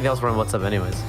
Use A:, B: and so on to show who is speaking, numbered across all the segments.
A: anything else, we're on WhatsApp anyways.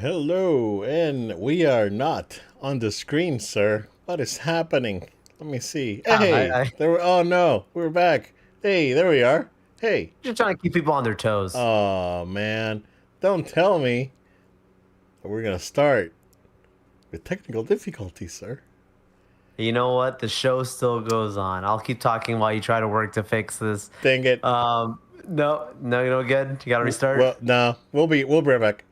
B: Hello, and we are not on the screen, sir. What is happening? Let me see. Hey, oh no, we're back. Hey, there we are. Hey.
A: Just trying to keep people on their toes.
B: Oh man, don't tell me. We're gonna start with technical difficulties, sir.
A: You know what? The show still goes on. I'll keep talking while you try to work to fix this.
B: Dang it.
A: No, you know, good. You gotta restart.
B: Well, no, we'll be right back.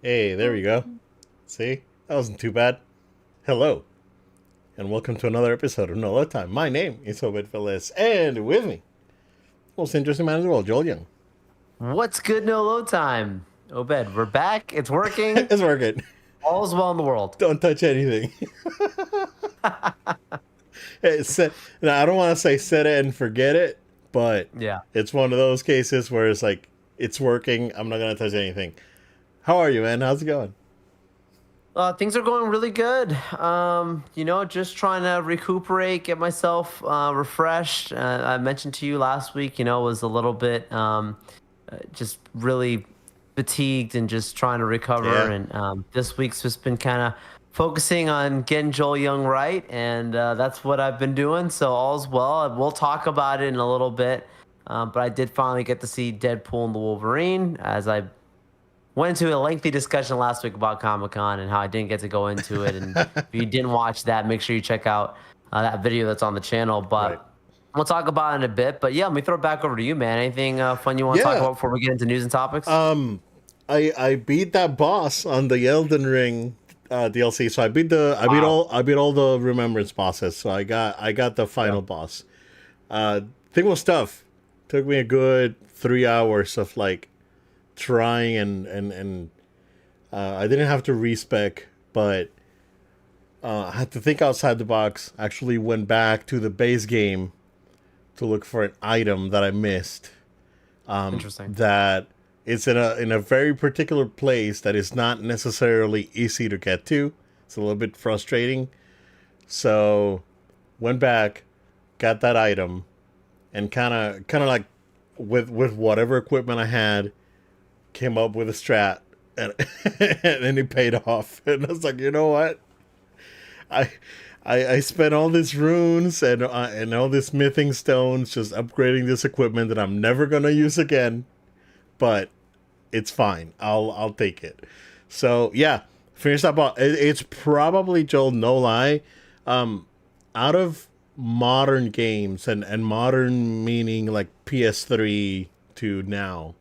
B: Hey, there we go. See? That wasn't too bad. Hello, and welcome to another episode of No Load Time. My name is Obed Velez, and with me, most interesting man in the world, Joel Young.
A: What's good, no load time? Obed, we're back. It's working.
B: It's working.
A: All's well in the world.
B: Don't touch anything. Now, I don't want to say set it and forget it, but
A: yeah,
B: it's one of those cases where it's like, it's working. I'm not going to touch anything. How are you, man? How's it going?
A: Things are going really good. Just trying to recuperate, get myself refreshed. I mentioned to you last week, was a little bit just really fatigued and just trying to recover.
B: Yeah.
A: And this week's just been kind of focusing on getting Joel Young right. And that's what I've been doing. So all's well. We'll talk about it in a little bit. But I did finally get to see Deadpool and the Wolverine, as I went into a lengthy discussion last week about Comic-Con and how I didn't get to go into it. And if you didn't watch that, make sure you check out that video that's on the channel. But
B: Right.
A: We'll talk about it in a bit. But yeah, let me throw it back over to you, man. Anything fun you want to talk about before we get into news and topics?
B: I beat that boss on the Elden Ring DLC. So I beat all the Remembrance bosses. So I got the final boss. Thing was tough. Took me a good 3 hours of like trying and I didn't have to respec, but I had to think outside the box. Actually went back to the base game to look for an item that I missed.
A: Interesting.
B: That it's in a very particular place that is not necessarily easy to get to. It's a little bit frustrating. So went back, got that item, and kind of like with whatever equipment I had, came up with a strat, and and it paid off. And I was like, you know what? I spent all these runes and all these smithing stones just upgrading this equipment that I'm never gonna use again, but it's fine. I'll take it. So yeah, finish that boss. It's probably, Joel, no lie, out of modern games and modern meaning like PS3 to now.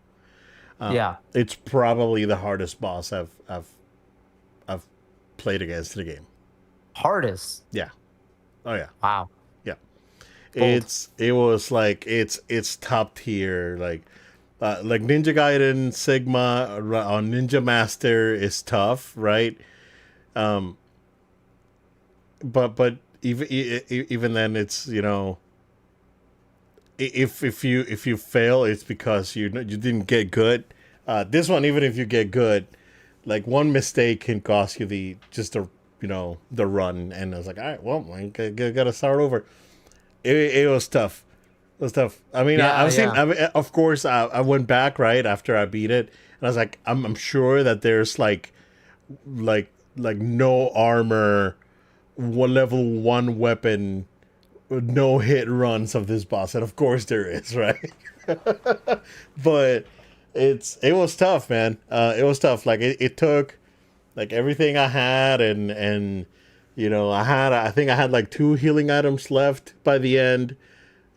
B: It's probably the hardest boss I've played against in the game.
A: Hardest?
B: Yeah. Oh yeah.
A: Wow.
B: Yeah.
A: Bold.
B: It was like it's top tier, like Ninja Gaiden Sigma on Ninja Master is tough, right? But even then, it's, if you fail, it's because you didn't get good. This one, even if you get good, like one mistake can cost you the run, and I was like, all right, well, gotta start over. It was tough. It was tough. I mean,
A: Yeah,
B: I've seen.
A: yeah.
B: Of course, I went back right after I beat it, and I was like, I'm sure that there's like like no armor, level 1 weapon, no hit runs of this boss, and of course there is, right? But it was tough, man. It was tough. Like it took like everything I had, and I think I had like 2 healing items left by the end,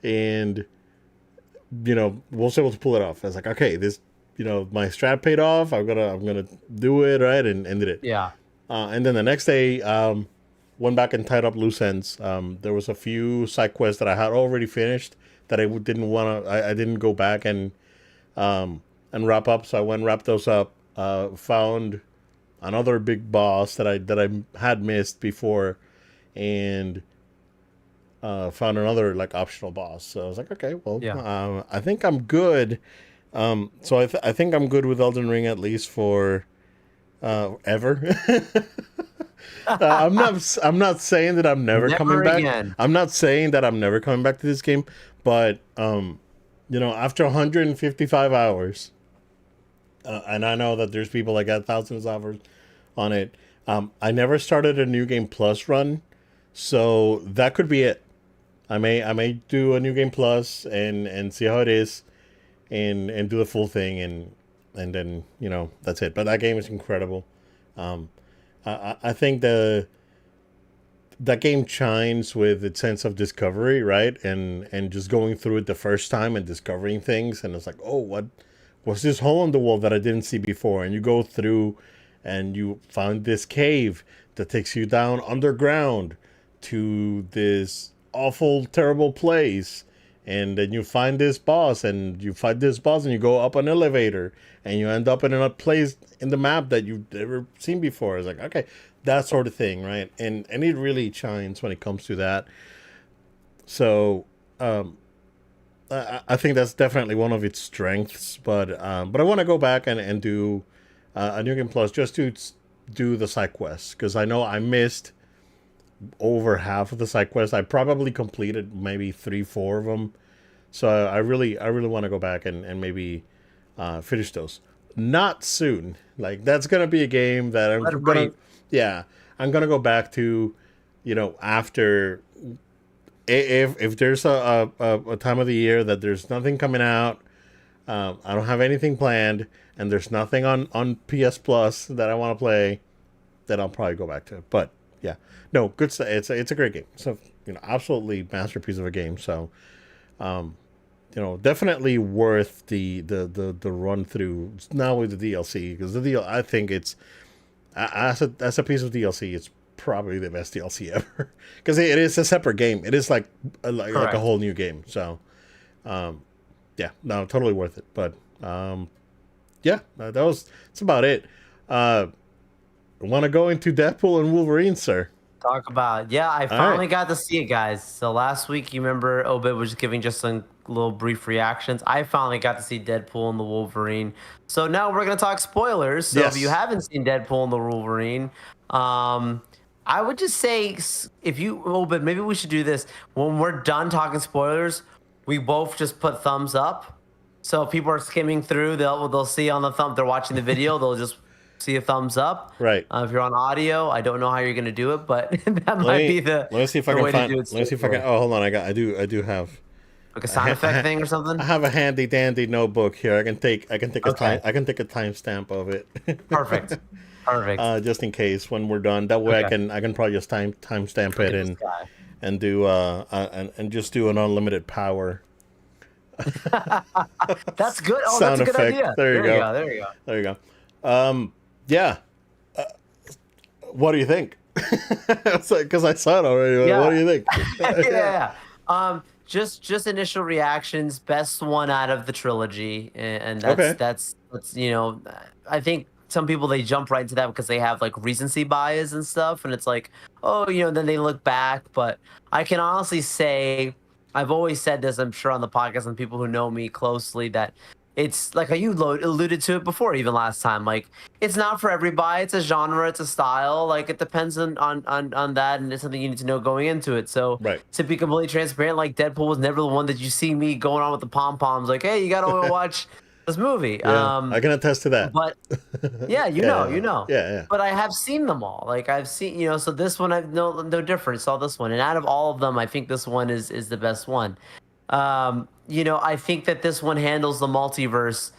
B: and was able to pull it off. I was like, okay, this, my strat paid off. I'm gonna do it right, and did it.
A: Yeah.
B: And then the next day, went back and tied up loose ends. There was a few side quests that I had already finished that I didn't want to. I didn't go back and wrap up. So I went and wrapped those up. Found another big boss that I had missed before, and found another like optional boss. So I was like, okay, well,
A: Yeah.
B: I think I'm good. So I think I'm good with Elden Ring at least for ever. I'm not saying that I'm never coming
A: Never
B: back.
A: again.
B: I'm not saying that I'm never coming back to this game, but after 155 hours, and I know that there's people that got thousands of hours on it. I never started a new game plus run, so that could be it. I may do a new game plus and see how it is, and do the full thing, and then that's it. But that game is incredible. I think that game shines with its sense of discovery, right? And just going through it the first time and discovering things, and it's like, oh, what was this hole in the wall that I didn't see before? And you go through, and you find this cave that takes you down underground to this awful, terrible place. And then you find this boss, and you fight this boss, and you go up an elevator, and you end up in a place in the map that you've never seen before. It's like, okay, that sort of thing, right? And it really shines when it comes to that. So, I think that's definitely one of its strengths. But I want to go back and do a new game plus just to do the side quests, because I know I missed over half of the side quests. I probably completed maybe 3-4 of them. So I really want to go back and maybe finish those. Not soon. Like, that's gonna be a game that I'm
A: Let it
B: gonna,
A: breathe.
B: yeah, I'm gonna go back to, after, if there's a time of the year that there's nothing coming out, I don't have anything planned, and there's nothing on PS Plus that I want to play, then I'll probably go back to it. But yeah, no, good stuff. It's a great game. So absolutely masterpiece of a game. So definitely worth the run through now with the DLC, because I think it's, as a piece of DLC, it's probably the best DLC ever, because it is a separate game. It is like a
A: Correct.
B: whole new game. So yeah, no, totally worth it. But yeah, that's about it. Want to go into Deadpool and Wolverine, sir?
A: Talk about, yeah, I
B: All right.
A: finally got to see it, guys. So last week, you remember Obit was giving just some little brief reactions. I finally got to see Deadpool and the Wolverine. So now we're gonna talk spoilers. So if you
B: Yes.
A: haven't seen Deadpool and the Wolverine, I would just say, if you, Obit, maybe we should do this when we're done talking spoilers. We both just put thumbs up. So if people are skimming through, they'll see on the thumb. They're watching the video. They'll just see a thumbs up.
B: Right.
A: If you're on audio, I don't know how you're gonna do it, but that
B: Let
A: might
B: me
A: be the
B: let me see if I
A: the
B: can
A: way to
B: find.
A: do it.
B: Let me see if I can.
A: Straightforward.
B: Oh, hold on. I do have.
A: Like a sound effect thing or
B: I
A: something.
B: have a handy dandy notebook here. I can take
A: Okay,
B: a timestamp of it.
A: perfect, perfect.
B: Just in case when we're done. That way
A: Okay,
B: I can probably just timestamp
A: look
B: it
A: at this
B: and
A: guy.
B: do and just do an unlimited power
A: That's good. Oh, that's
B: sound
A: a good
B: effect.
A: idea.
B: There you
A: There you
B: go.
A: go. There you go.
B: There you go. Yeah. What do you think? Because I saw it already. What
A: Yeah.
B: do you think?
A: Yeah. Just initial reactions. Best one out of the trilogy, and that's
B: Okay.
A: that's I think some people, they jump right into that because they have like recency bias and stuff, and it's like, oh, then they look back. But I can honestly say, I've always said this, I'm sure, on the podcast, and people who know me closely, that it's like how you alluded to it before, even last time. Like, it's not for everybody. It's a genre. It's a style. Like, it depends on that, and it's something you need to know going into it. So
B: Right.
A: to be completely transparent, like Deadpool was never the one that you see me going on with the pom poms. Like, hey, you gotta watch this movie.
B: Yeah, I can attest to that.
A: But yeah,
B: Yeah,
A: you know.
B: yeah, yeah.
A: But I have seen them all. Like I've seen, so this one I've no different. Saw this one, and out of all of them, I think this one is the best one. I think that this one handles the multiverse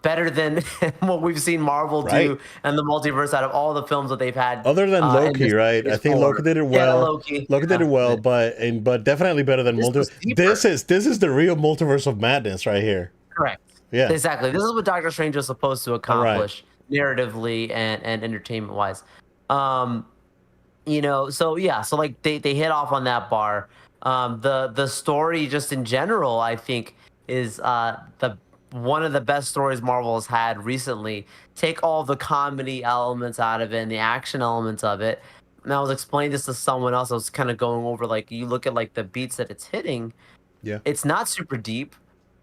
A: better than what we've seen Marvel
B: Right.
A: do and the multiverse out of all the films that they've had
B: Other than
A: in
B: Loki,
A: this
B: right? I
A: phase
B: think Loki
A: four.
B: did it
A: Yeah,
B: well.
A: Loki.
B: Loki did it
A: Yeah,
B: well, but definitely better than
A: this
B: multiverse.
A: was deeper.
B: This is the real multiverse of madness right here.
A: Correct.
B: Yeah.
A: Exactly. This is what Doctor Strange was supposed to
B: All right.
A: accomplish narratively and entertainment wise. Um, so yeah, so like they hit off on that bar. The story just in general, I think, is the one of the best stories Marvel has had recently. Take all the comedy elements out of it and the action elements of it. And I was explaining this to someone else. I was kind of going over, like, you look at like the beats that it's hitting,
B: Yeah.
A: it's not super deep.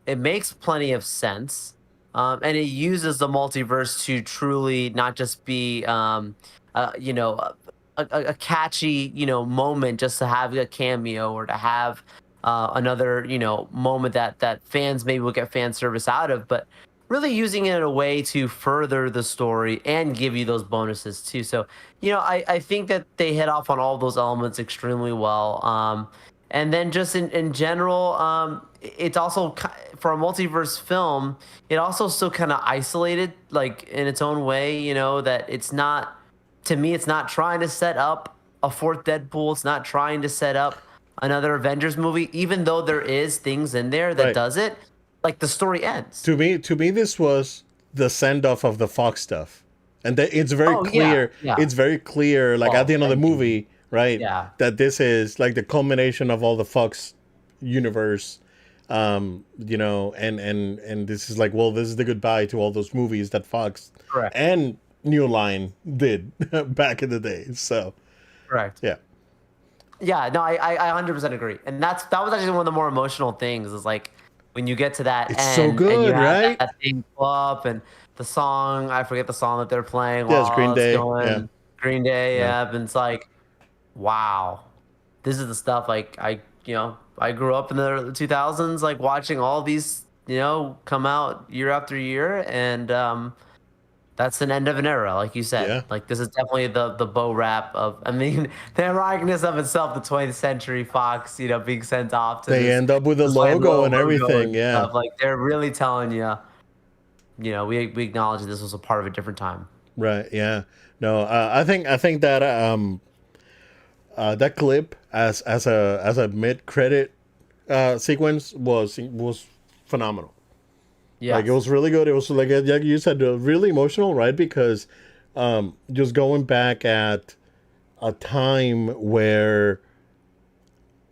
A: It makes plenty of sense. And it uses the multiverse to truly not just be, a catchy, moment just to have a cameo or to have another, moment that fans maybe will get fan service out of, but really using it in a way to further the story and give you those bonuses too. So, I think that they hit off on all those elements extremely well. And then just in general, it's also for a multiverse film, it also still kind of isolated, like in its own way, that it's not, to me, it's not trying to set up a fourth Deadpool. It's not trying to set up another Avengers movie, even though there is things in there that
B: Right.
A: does it. Like the story ends.
B: To me, this was the send off of the Fox stuff, and that it's very
A: Oh yeah,
B: clear.
A: yeah.
B: It's very clear, like at
A: Oh,
B: the end of the
A: thank you.
B: movie, right?
A: Yeah,
B: That this is like the culmination of all the Fox universe. And this is like, well, this is the goodbye to all those movies that Fox
A: correct,
B: and New Line did back in the day. So
A: correct.
B: yeah,
A: Yeah, no, I 100% agree, and that was actually one of the more emotional things. Is like when you get to that
B: it's so
A: end and you
B: good,
A: have
B: right?
A: that thing pull up and the song, I forget the song that they're playing
B: Yeah, it's Green
A: while it's
B: Day. Yeah,
A: going. Green Day,
B: yeah,
A: yeah, and it's like, wow, this is the stuff like I grew up in the 2000s, like watching all these come out year after year, and that's an end of an era, like you said.
B: yeah.
A: Like this is definitely the bow wrap of. I mean, the ironicness of itself, the 20th Century Fox, being sent off to
B: They
A: this
B: end up with the
A: this like
B: logo and
A: logo
B: everything.
A: and
B: Yeah,
A: stuff. Like they're really telling you, we acknowledge that this was a part of a different time.
B: right. Yeah. No, I think that that clip as a mid credit sequence was phenomenal. Like it
A: Yes.
B: was really good. It was like you said, really emotional, right? Because just going back at a time where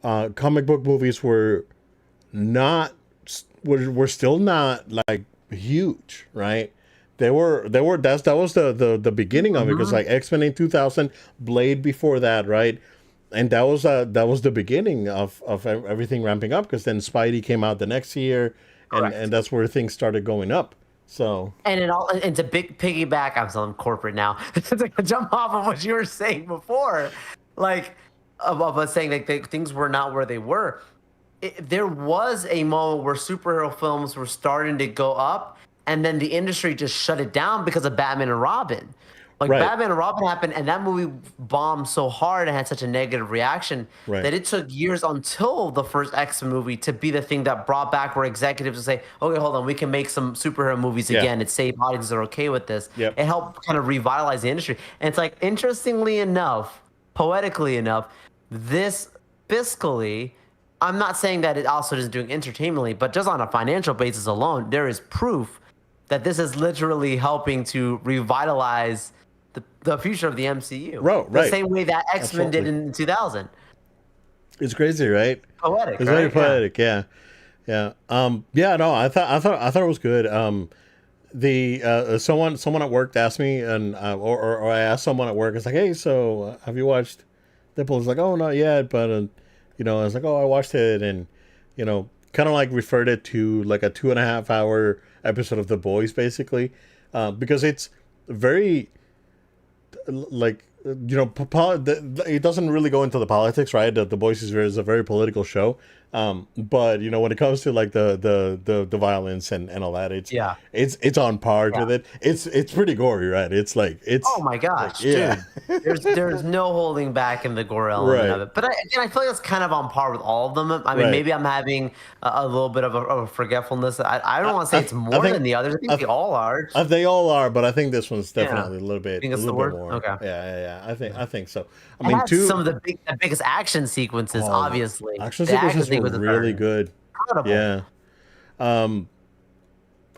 B: comic book movies not were still not like huge, right? They were that was the beginning of it, because
A: Hmm.
B: like X-Men in 2000, Blade before that, right? And that was the beginning of everything ramping up, because then Spidey came out the next year, and
A: Correct.
B: that's where things started going up. So
A: And to big piggyback, I'm selling corporate now. To jump off of what you were saying before, like of us saying that things were not where they were. There was a moment where superhero films were starting to go up, and then the industry just shut it down because of Batman and Robin. Like
B: right,
A: Batman and Robin happened, and that movie bombed so hard and had such a negative reaction
B: right,
A: that it took years until the first X movie to be the thing that brought back where executives would say, "Okay, hold on, we can make some superhero movies
B: yeah,
A: again. It's safe. Audiences are okay with this."
B: yep,
A: It helped kind of revitalize the industry, and it's like, interestingly enough, poetically enough, this fiscally, I'm not saying that it also isn't doing entertainmentally, but just on a financial basis alone, there is proof that this is literally helping to revitalize the future of the MCU. The
B: right,
A: same way that X-Men did
B: absolutely.
A: in 2000.
B: It's crazy, right?
A: Poetic,
B: It's very
A: right? Yeah.
B: poetic. Yeah, yeah, yeah. No, I thought it was good. The someone at work asked me, and or I asked someone at work. It's like, hey, so have you watched Deadpool? It's like, oh, not yet, but I was like, oh, I watched it, and kind of like referred it to like a 2.5 hour episode of The Boys, basically, because it's very like it doesn't really go into the politics, right? The Boys is a very political show, but when it comes to like the violence and all that,
A: Yeah.
B: it's on par
A: Yeah.
B: with it. It's pretty gory, right? It's
A: Oh my
B: like
A: gosh,
B: yeah.
A: dude. There's no holding back in the gore element of
B: Right,
A: it. But again, I feel like it's kind of on par with all of them. I mean,
B: right.
A: maybe I'm having a little bit of a forgetfulness. I don't want to say it's
B: I
A: more than
B: think
A: the others. I think
B: I,
A: they all are.
B: they all are, but I think this one's
A: Yeah.
B: definitely
A: Think
B: a
A: it's the
B: little bit
A: word?
B: more.
A: Okay.
B: Yeah.
A: Yeah.
B: I think so. I
A: It
B: mean,
A: has some
B: two.
A: of the biggest action sequences,
B: Oh, the
A: obviously.
B: action
A: The action
B: sequences were
A: sequences are
B: really good.
A: incredible.
B: Yeah. Um.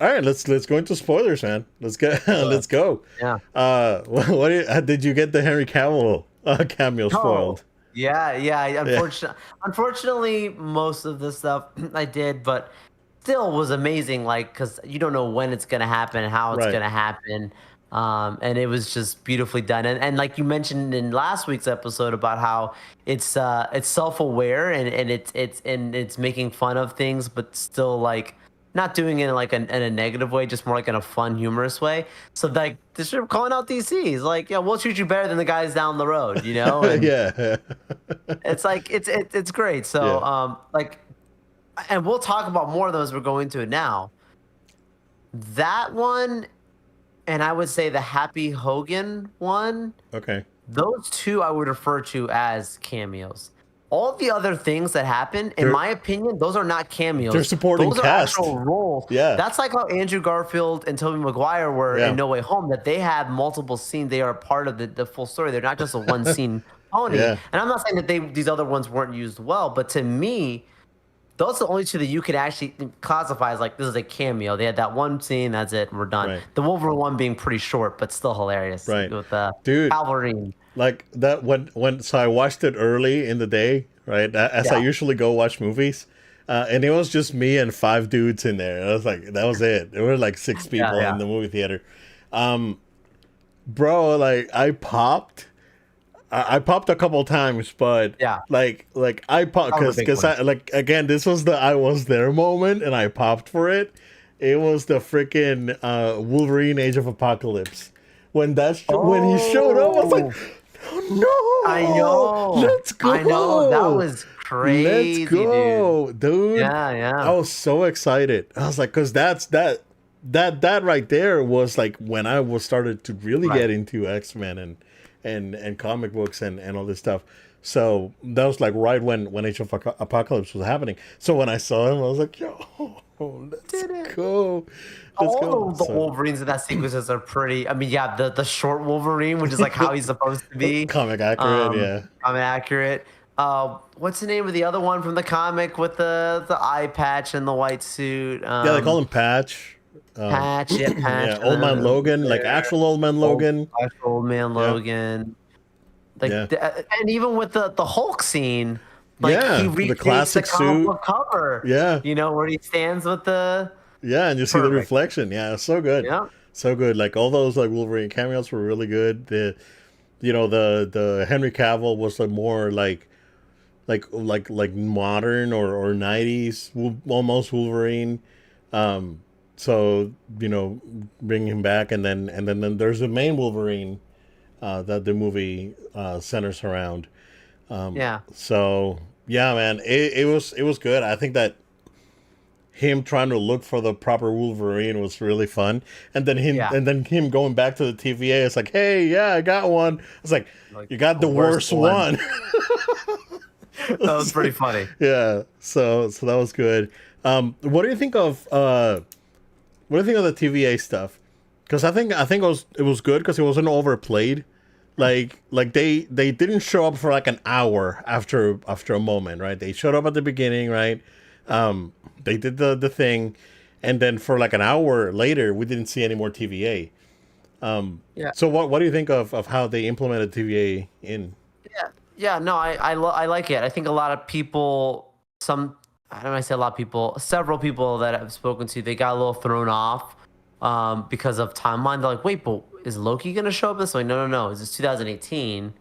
B: All right, let's go into spoilers, man. Let's get
A: But,
B: let's go.
A: yeah.
B: What did you get the Henry Cavill cameo
A: Oh,
B: spoiled?
A: yeah, yeah.
B: Yeah.
A: Unfortunately, most of the stuff I did, but still was amazing. Like, because you don't know when it's gonna happen, how it's
B: Right.
A: gonna happen, and it was just beautifully done. And like you mentioned in last week's episode about how it's self-aware and it's making fun of things, but still like not doing it in like in a negative way, just more like in a fun, humorous way. So like this should calling out DC. He's like, yeah, we'll treat you better than the guys down the road, and
B: Yeah.
A: it's like it's great. So
B: Yeah.
A: like, and we'll talk about more of those as we're going to it now. That one, and I would say the Happy Hogan one.
B: Okay.
A: Those two I would refer to as cameos. All the other things that happen, in
B: They're
A: my opinion, those are not
B: they're
A: cameos.
B: supporting
A: Those are
B: cast.
A: actual roles.
B: Yeah.
A: That's like how Andrew Garfield and Tobey Maguire were in
B: Yeah.
A: No Way Home, that they have multiple scenes. They are part of the full story. They're not just a one scene pony.
B: Yeah.
A: And I'm not saying that these other ones weren't used well, but to me, those are the only two that you could actually classify as like this is a cameo. They had that one scene, that's it, and we're done.
B: Right.
A: The Wolverine one being pretty short, but still hilarious
B: Right.
A: with
B: Dude,
A: Calvary.
B: like that when so I watched it early in the day, right? As I
A: Yeah.
B: usually go watch movies. And it was just me and five dudes in there. I was like, that was it. There were like six
A: Yeah,
B: people
A: yeah.
B: in the movie theater. Bro, like I popped a couple times, but
A: Yeah.
B: like I popped
A: That was a big
B: because
A: one.
B: I like again this was the I was there moment and I popped for it. It was the freaking Wolverine Age of Apocalypse when he showed up. I was like,
A: Oh,
B: oh,
A: I
B: no,
A: know.
B: let's go,
A: I know. That was
B: let's
A: crazy, dude.
B: go, dude.
A: Yeah,
B: I
A: yeah.
B: was so excited. I was like, because that right there was like when I was started to really
A: Right.
B: get into X-Men and comic books and all this stuff. So that was like right when Age of Apocalypse was happening. So when I saw him, I was like, yo, let's
A: Did it.
B: go. Let's go.
A: All the Wolverines in that sequences are pretty. I mean, yeah, the short Wolverine, which is like how he's supposed to be.
B: Comic accurate, yeah.
A: I mean, accurate. What's the name of the other one from the comic with the eye patch and the white suit?
B: Yeah, they call him Patch.
A: Patch, yeah, Patch.
B: Yeah, Old Man Logan, like actual Old Man Logan.
A: Old Man
B: Yeah.
A: Logan. Like,
B: Yeah.
A: and even with the Hulk scene, like
B: Yeah,
A: he
B: the
A: recreates the
B: classic
A: comic
B: suit.
A: book cover.
B: Yeah.
A: Where he stands with the.
B: Yeah, and you see the
A: Perfect.
B: reflection. Yeah, it's so good.
A: Yeah.
B: So good. Like all those like Wolverine cameos were really good. The Henry Cavill was a more like modern or 90s almost Wolverine. So bring him back and then there's the main Wolverine that the movie centers around.
A: Yeah.
B: So yeah, man, it was good. I think that him trying to look for the proper Wolverine was really fun,
A: Yeah.
B: and then him going back to the TVA. It's like, hey, yeah, I got one. It's like
A: Like,
B: you got the worst one.
A: That was pretty funny.
B: Yeah, so that was good. What do you think of the TVA stuff? Because I think it was good because it wasn't overplayed. Like they didn't show up for like an hour after a moment, right? They showed up at the beginning, right? They did the thing, and then for like an hour later, we didn't see any more TVA.
A: Yeah.
B: So what do you think of how they implemented TVA in?
A: Yeah. Yeah. No, I like it. I think a lot of people, I don't want to say a lot of people, several people that I've spoken to, they got a little thrown off because of timeline. They're like, wait, but is Loki going to show up this way? No. Is this 2018?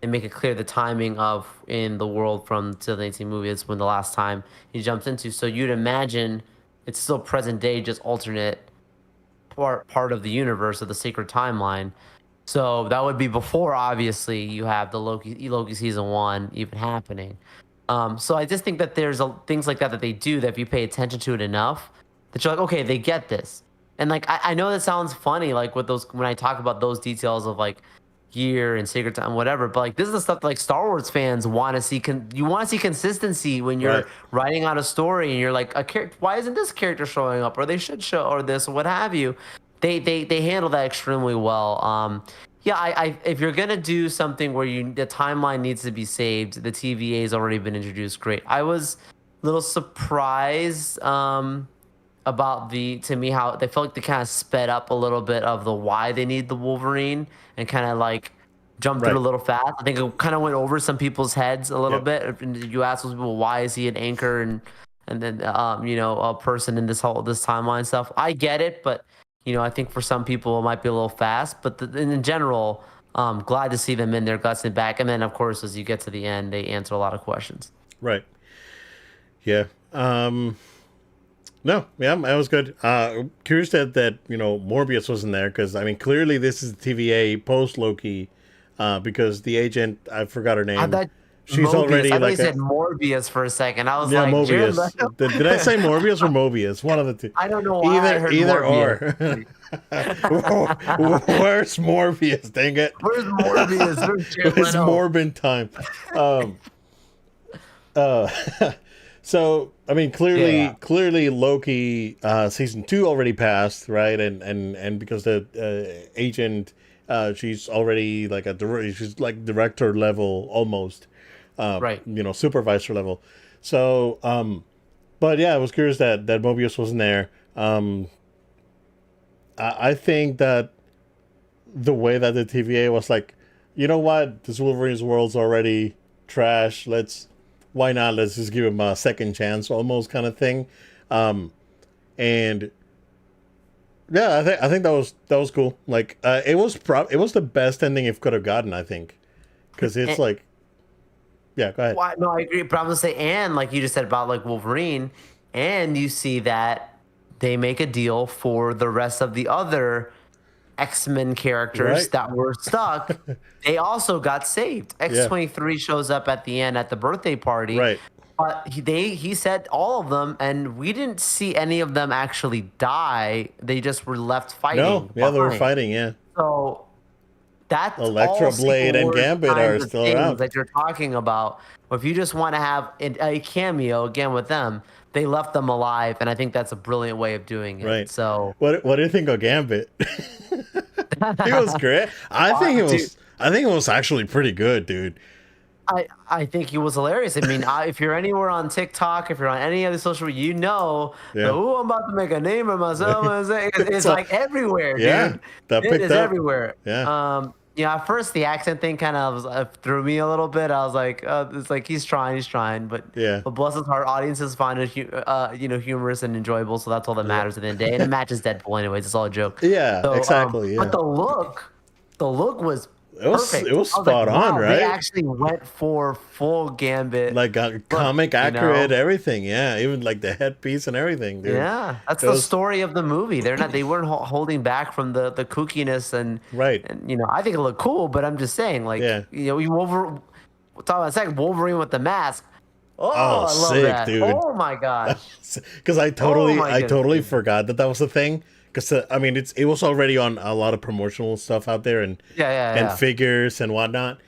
A: And make it clear the timing of in the world from the 2018 movie is when the last time he jumps into. So you'd imagine it's still present day, just alternate part of the universe of the Secret Timeline. So that would be before, obviously, you have the Loki season 1 even happening. So I just think that there's things like that they do that if you pay attention to it enough, that you're like, okay, they get this. And like I know that sounds funny, like with those when I talk about those details of like gear and Secret Time, whatever. But like this is the stuff that, like Star Wars fans want to see. You want to see consistency when
B: Right.
A: you're writing out a story and you're like, why isn't this character showing up, or they should show, or this, or what have you. They handle that extremely well. Yeah, if you're gonna do something where the timeline needs to be saved, the TVA has already been introduced. Great. I was a little surprised about to me how they felt like they kind of sped up a little bit of the why they need the Wolverine and kind of like jumped through
B: Right.
A: a little fast. I think it kind of went over some people's heads a little
B: Yep.
A: bit. You ask those people, why is he an anchor and then a person in this timeline stuff. I get it, but I think for some people it might be a little fast. But in general, glad to see them in there, guts and back. And then of course, as you get to the end, they answer a lot of questions.
B: Right. Yeah. No, yeah, that was good. Curious that Morbius wasn't there, because I mean clearly this is the TVA post Loki, because the agent, I forgot her
A: I
B: name.
A: thought
B: She's
A: Mobius.
B: already
A: I thought
B: like
A: you said Morbius for a second. I was
B: yeah,
A: like, Jared
B: Mobius.
A: Leto?
B: Did I say Morbius or Mobius? One of the two.
A: I don't know why I heard
B: Either
A: Morbius.
B: or. Where's Morbius? Dang it!
A: Where's Morbius? Where's Jared
B: It's
A: Leto?
B: Morbin time. Uh, so I mean,
A: Yeah.
B: clearly, Loki season 2 already passed, right? And because the agent, she's already like she's like director level almost,
A: Right.
B: supervisor level. So, but yeah, I was curious that Mobius wasn't there. I think that the way that the TVA was like, you know what, this Wolverine's world's already trash. Why not? Let's just give him a second chance, almost kind of thing. And yeah, I think that was cool. Like, it was the best ending it could have gotten, I think, because it's like, yeah, go ahead.
A: Why? No, I agree. But I'm gonna say, and like you just said about like Wolverine, and you see that they make a deal for the rest of the other X-Men characters
B: Right.
A: that were stuck. They also got saved.
B: Yeah.
A: X-23 shows up at the end at the birthday party.
B: Right.
A: But he said all of them, and we didn't see any of them actually die. They just were left fighting.
B: No, yeah, they were
A: behind.
B: fighting. Yeah.
A: So that's
B: Electro
A: all
B: Blade and
A: Secret Wars
B: Gambit are
A: kinds of
B: still
A: things
B: around.
A: that you're talking about. Or if you just want to have a cameo again with them, they left them alive, and I think that's a brilliant way of doing it.
B: Right.
A: So
B: What do you think of Gambit? He was great. I think it was actually pretty good, dude.
A: I think he was hilarious. I mean, if you're anywhere on TikTok, if you're on any other social media,
B: Yeah.
A: oh, I'm about to make a name of myself. It's
B: So-
A: like everywhere,
B: Yeah,
A: dude.
B: that
A: It
B: picked
A: is
B: up.
A: everywhere.
B: Yeah.
A: At first the accent thing kind of threw me a little bit. I was like, it's like he's trying, but
B: Yeah.
A: but bless his heart, audiences find it, humorous and enjoyable. So that's all that matters at the end of the day. And it matches Deadpool, anyways. It's all a joke.
B: Yeah,
A: So,
B: exactly. Yeah.
A: But the look was
B: It was
A: perfect.
B: it was
A: I was like,
B: spot on,
A: wow,
B: right?
A: They actually went for full Gambit.
B: Like comic accurate, everything. Yeah, even like the headpiece and everything, dude.
A: Yeah, that's
B: It
A: the
B: was-
A: story of the movie. They weren't holding back from the kookiness and
B: Right.
A: And I think it looked cool, but I'm just saying, like,
B: Yeah.
A: We'll talk about a second, Wolverine with the mask. Oh,
B: Oh,
A: I love
B: sick,
A: that.
B: dude.
A: Oh my gosh.
B: Because I totally
A: my
B: I totally
A: goodness.
B: forgot that was the thing. Because I mean, it was already on a lot of promotional stuff out there and
A: Yeah.
B: figures and whatnot.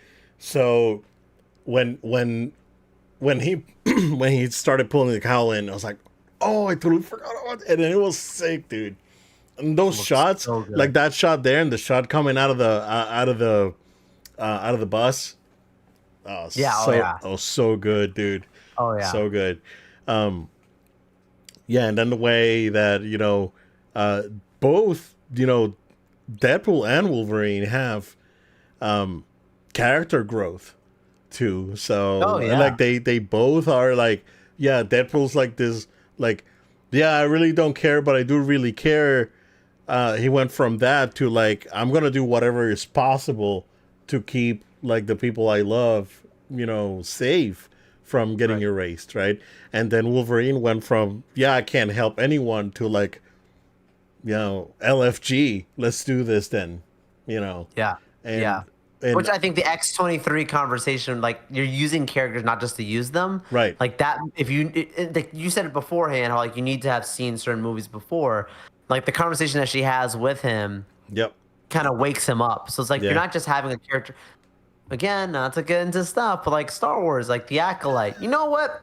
B: So when he when he started pulling the cowl in, I was like, oh, I totally forgot about it. And then it was sick, dude. And those shots,
A: so good.
B: like that shot there, and the shot coming out of the bus. Oh,
A: Yeah, oh,
B: so,
A: yeah.
B: oh, so good, dude.
A: Oh yeah.
B: So good. Yeah, and then the way that both Deadpool and Wolverine have character growth too. So
A: Oh, yeah.
B: like they both are like, yeah, Deadpool's like this, like, yeah, I really don't care, but I do really care. He went from that to like, I'm gonna do whatever is possible to keep like the people I love, safe from getting
A: Right.
B: erased, right? And then Wolverine went from, yeah, I can't help anyone to like, LFG, let's do this then, you know,
A: Yeah.
B: and
A: Yeah.
B: and
A: Which I think the X-23 conversation, like you're using characters not just to use them,
B: right,
A: like that. If like you said it beforehand, how like you need to have seen certain movies before, like the conversation that she has with him
B: yep,
A: kind of wakes him up. So it's like you're
B: yeah,
A: not just having a character. Again, not to get into stuff, but like Star Wars, like the Acolyte. You know what?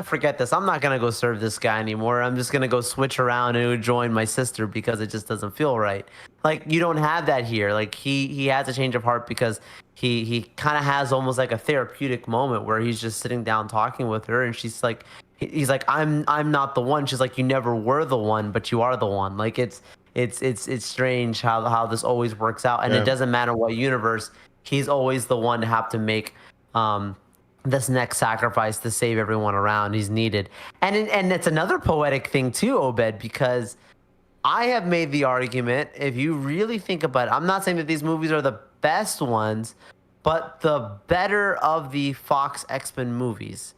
A: Forget this. I'm not gonna go serve this guy anymore. I'm just gonna go switch around and join my sister because it just doesn't feel right. Like you don't have that here. Like he has a change of heart because he kind of has almost like a therapeutic moment where he's just sitting down talking with her, and she's like, he's like, I'm not the one. She's like, you never were the one, but you are the one. Like it's strange how this always works out, and it
B: yeah,
A: doesn't matter what universe. He's always the one to have to make this next sacrifice to save everyone around. He's needed, and it's another poetic thing too, Obed, because I have made the argument. If you really think about it, I'm not saying that these movies are the best ones, but the better of the Fox X-Men movies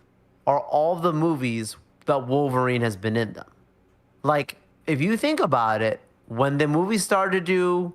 A: are all the movies that Wolverine has been in them. Like, if you think about it, when the movies started to do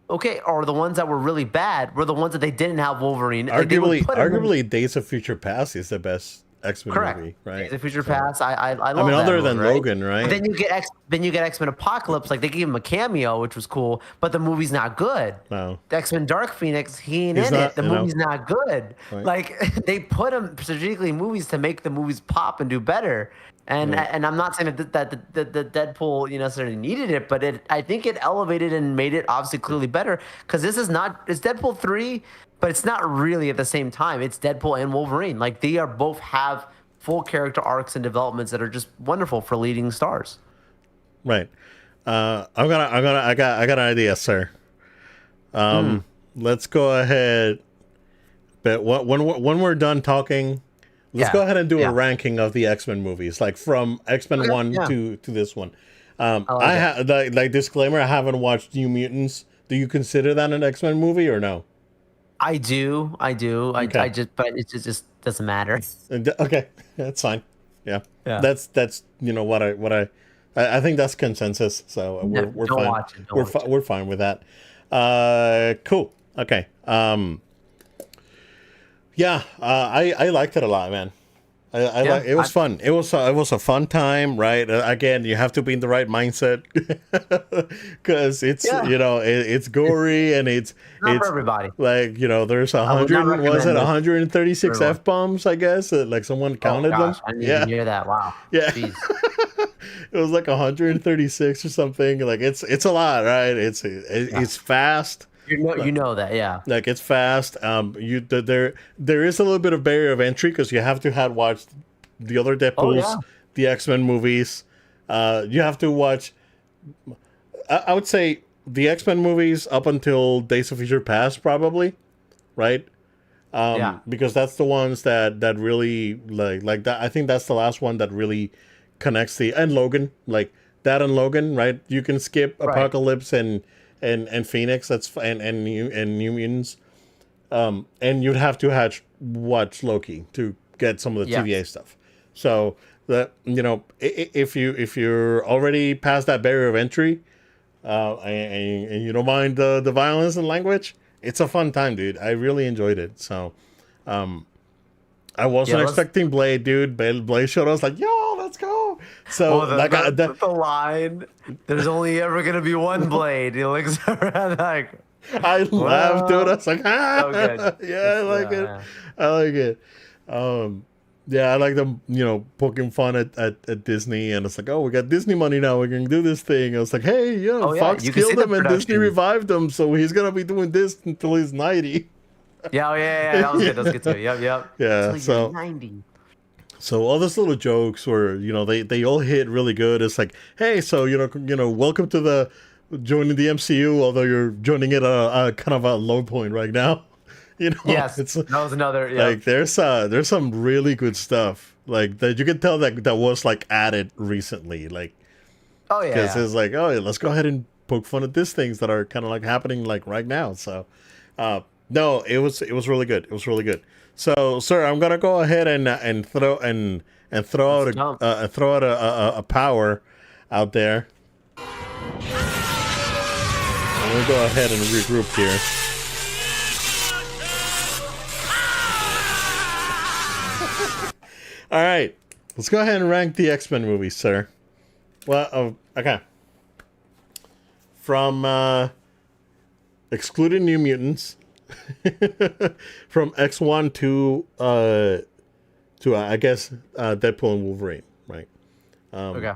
A: okay, or the ones that were really bad were the ones that they didn't have Wolverine. Like they would put him in,
B: arguably, Days of Future Past is the best X-Men
A: correct.
B: movie,
A: Days
B: right?
A: of Future
B: So,
A: Past. I
B: I mean,
A: love that
B: other
A: movie,
B: than
A: right?
B: Logan,
A: But
B: right?
A: then you get X-Men Apocalypse. Like they gave him a cameo, which was cool, but the movie's not good.
B: No,
A: X-Men Dark Phoenix, he ain't
B: he's
A: in it.
B: not,
A: The movie's not good.
B: right,
A: Like they put him strategically in movies to make the movies pop and do better.
B: right,
A: And I'm not saying that the Deadpool necessarily needed it, but I think it elevated and made it obviously clearly better because this is not it's Deadpool 3, but it's not really at the same time. It's Deadpool and Wolverine. Like they are both have full character arcs and developments that are just wonderful for leading stars.
B: right. I got an idea, sir.
A: Mm,
B: Let's go ahead. But when we're done talking, let's go
A: yeah,
B: ahead and do a
A: yeah.
B: ranking of the X-Men movies, like from X-Men
A: Okay,
B: 1
A: yeah.
B: to this one.
A: I like
B: I
A: it.
B: have like disclaimer, I haven't watched New Mutants. Do you consider that an X-Men movie or no?
A: I do. I do. I
B: Okay.
A: just, but it just doesn't matter.
B: Okay, that's fine. Yeah.
A: Yeah.
B: That's I think that's consensus. So
A: No,
B: we're
A: don't
B: fine.
A: watch it. Don't watch it.
B: We're fine with that. Cool. Okay. Yeah, I liked it a lot, man. I
A: Yeah.
B: like it was fun. It was a fun time, right? Again, you have to be in the right mindset because it's
A: Yeah.
B: it's gory and
A: Not for
B: it's
A: everybody.
B: like there's
A: I would not
B: 100, was it
A: recommend this
B: 136
A: for everyone.
B: f bombs? I guess like someone
A: Oh
B: counted them.
A: gosh, I didn't even
B: Yeah,
A: hear that. Wow.
B: yeah.
A: Jeez.
B: It was like 136 or something. Like it's a lot, right?
A: Yeah.
B: It's fast.
A: You know that. Yeah.
B: Like it's fast. There is a little bit of barrier of entry because you have to have watched the other
A: Oh
B: Deadpool's,
A: yeah.
B: the X-Men movies. You have to watch. I would say the X-Men movies up until Days of Future Past, probably, right?
A: Yeah.
B: Because that's the ones that really like that. I think that's the last one that really connects the and Logan, like that and Logan, right? You can skip
A: Right.
B: Apocalypse and Phoenix. And New Mutants. And you'd have to watch Loki to get some of the TVA
A: Yes.
B: stuff. So that if you're already past that barrier of entry, and you don't mind the violence and language, it's a fun time, dude. I really enjoyed it. So, I
A: Yeah.
B: wasn't
A: Let's.
B: expecting Blade, dude. Blade showed us like, yo, let's go. So
A: Oh,
B: like
A: the line. There's only ever gonna be one blade. He looks around like,
B: I laughed, dude. I
A: well,
B: was like,
A: so good.
B: yeah, I like it.
A: Yeah.
B: I like it. Yeah, I like them, poking fun at Disney, and it's like, oh, we got Disney money now, we can do this thing. I was like, hey,
A: Oh yeah.
B: Fox
A: You can see
B: killed
A: the
B: him and Disney
A: production.
B: revived him, so he's gonna be doing this until he's 90.
A: Yeah. Oh yeah. Yeah. That was good. That was good too. Yep. Yep.
B: Yeah,
A: Until you're
B: so
A: 90.
B: all those little jokes were, they all hit really good. It's like, hey, so welcome to the joining the MCU, although you're joining it a kind of a low point right now.
A: Yes.
B: It's
A: That was another. Yeah.
B: like there's some really good stuff like that you can tell that was like added recently, like
A: Oh yeah.
B: because
A: Yeah.
B: it's like, oh yeah, let's go ahead and poke fun at these things that are kind of like happening like right now. So no, it was really good. It was really good. So sir, I'm gonna go ahead and throw
A: Let's
B: out
A: jump.
B: a power out there. Let me go ahead and regroup here. All right, let's go ahead and rank the X-Men movies, sir. Well, okay. From excluding New Mutants, from X1 to I guess Deadpool and Wolverine, right?
A: Okay.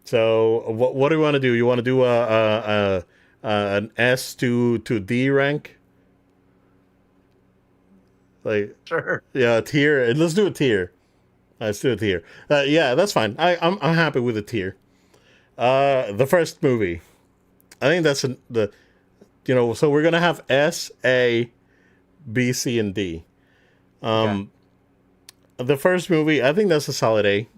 B: So what do you want to do? You want to do an S to D rank? Like,
A: Sure.
B: yeah, a tier. Let's do a tier. Let's do a tier. Yeah, that's fine. I'm happy with a tier. The first movie, I think that's so we're gonna have S, A, B, C, and D.
A: Okay.
B: The first movie, I think that's a solid A.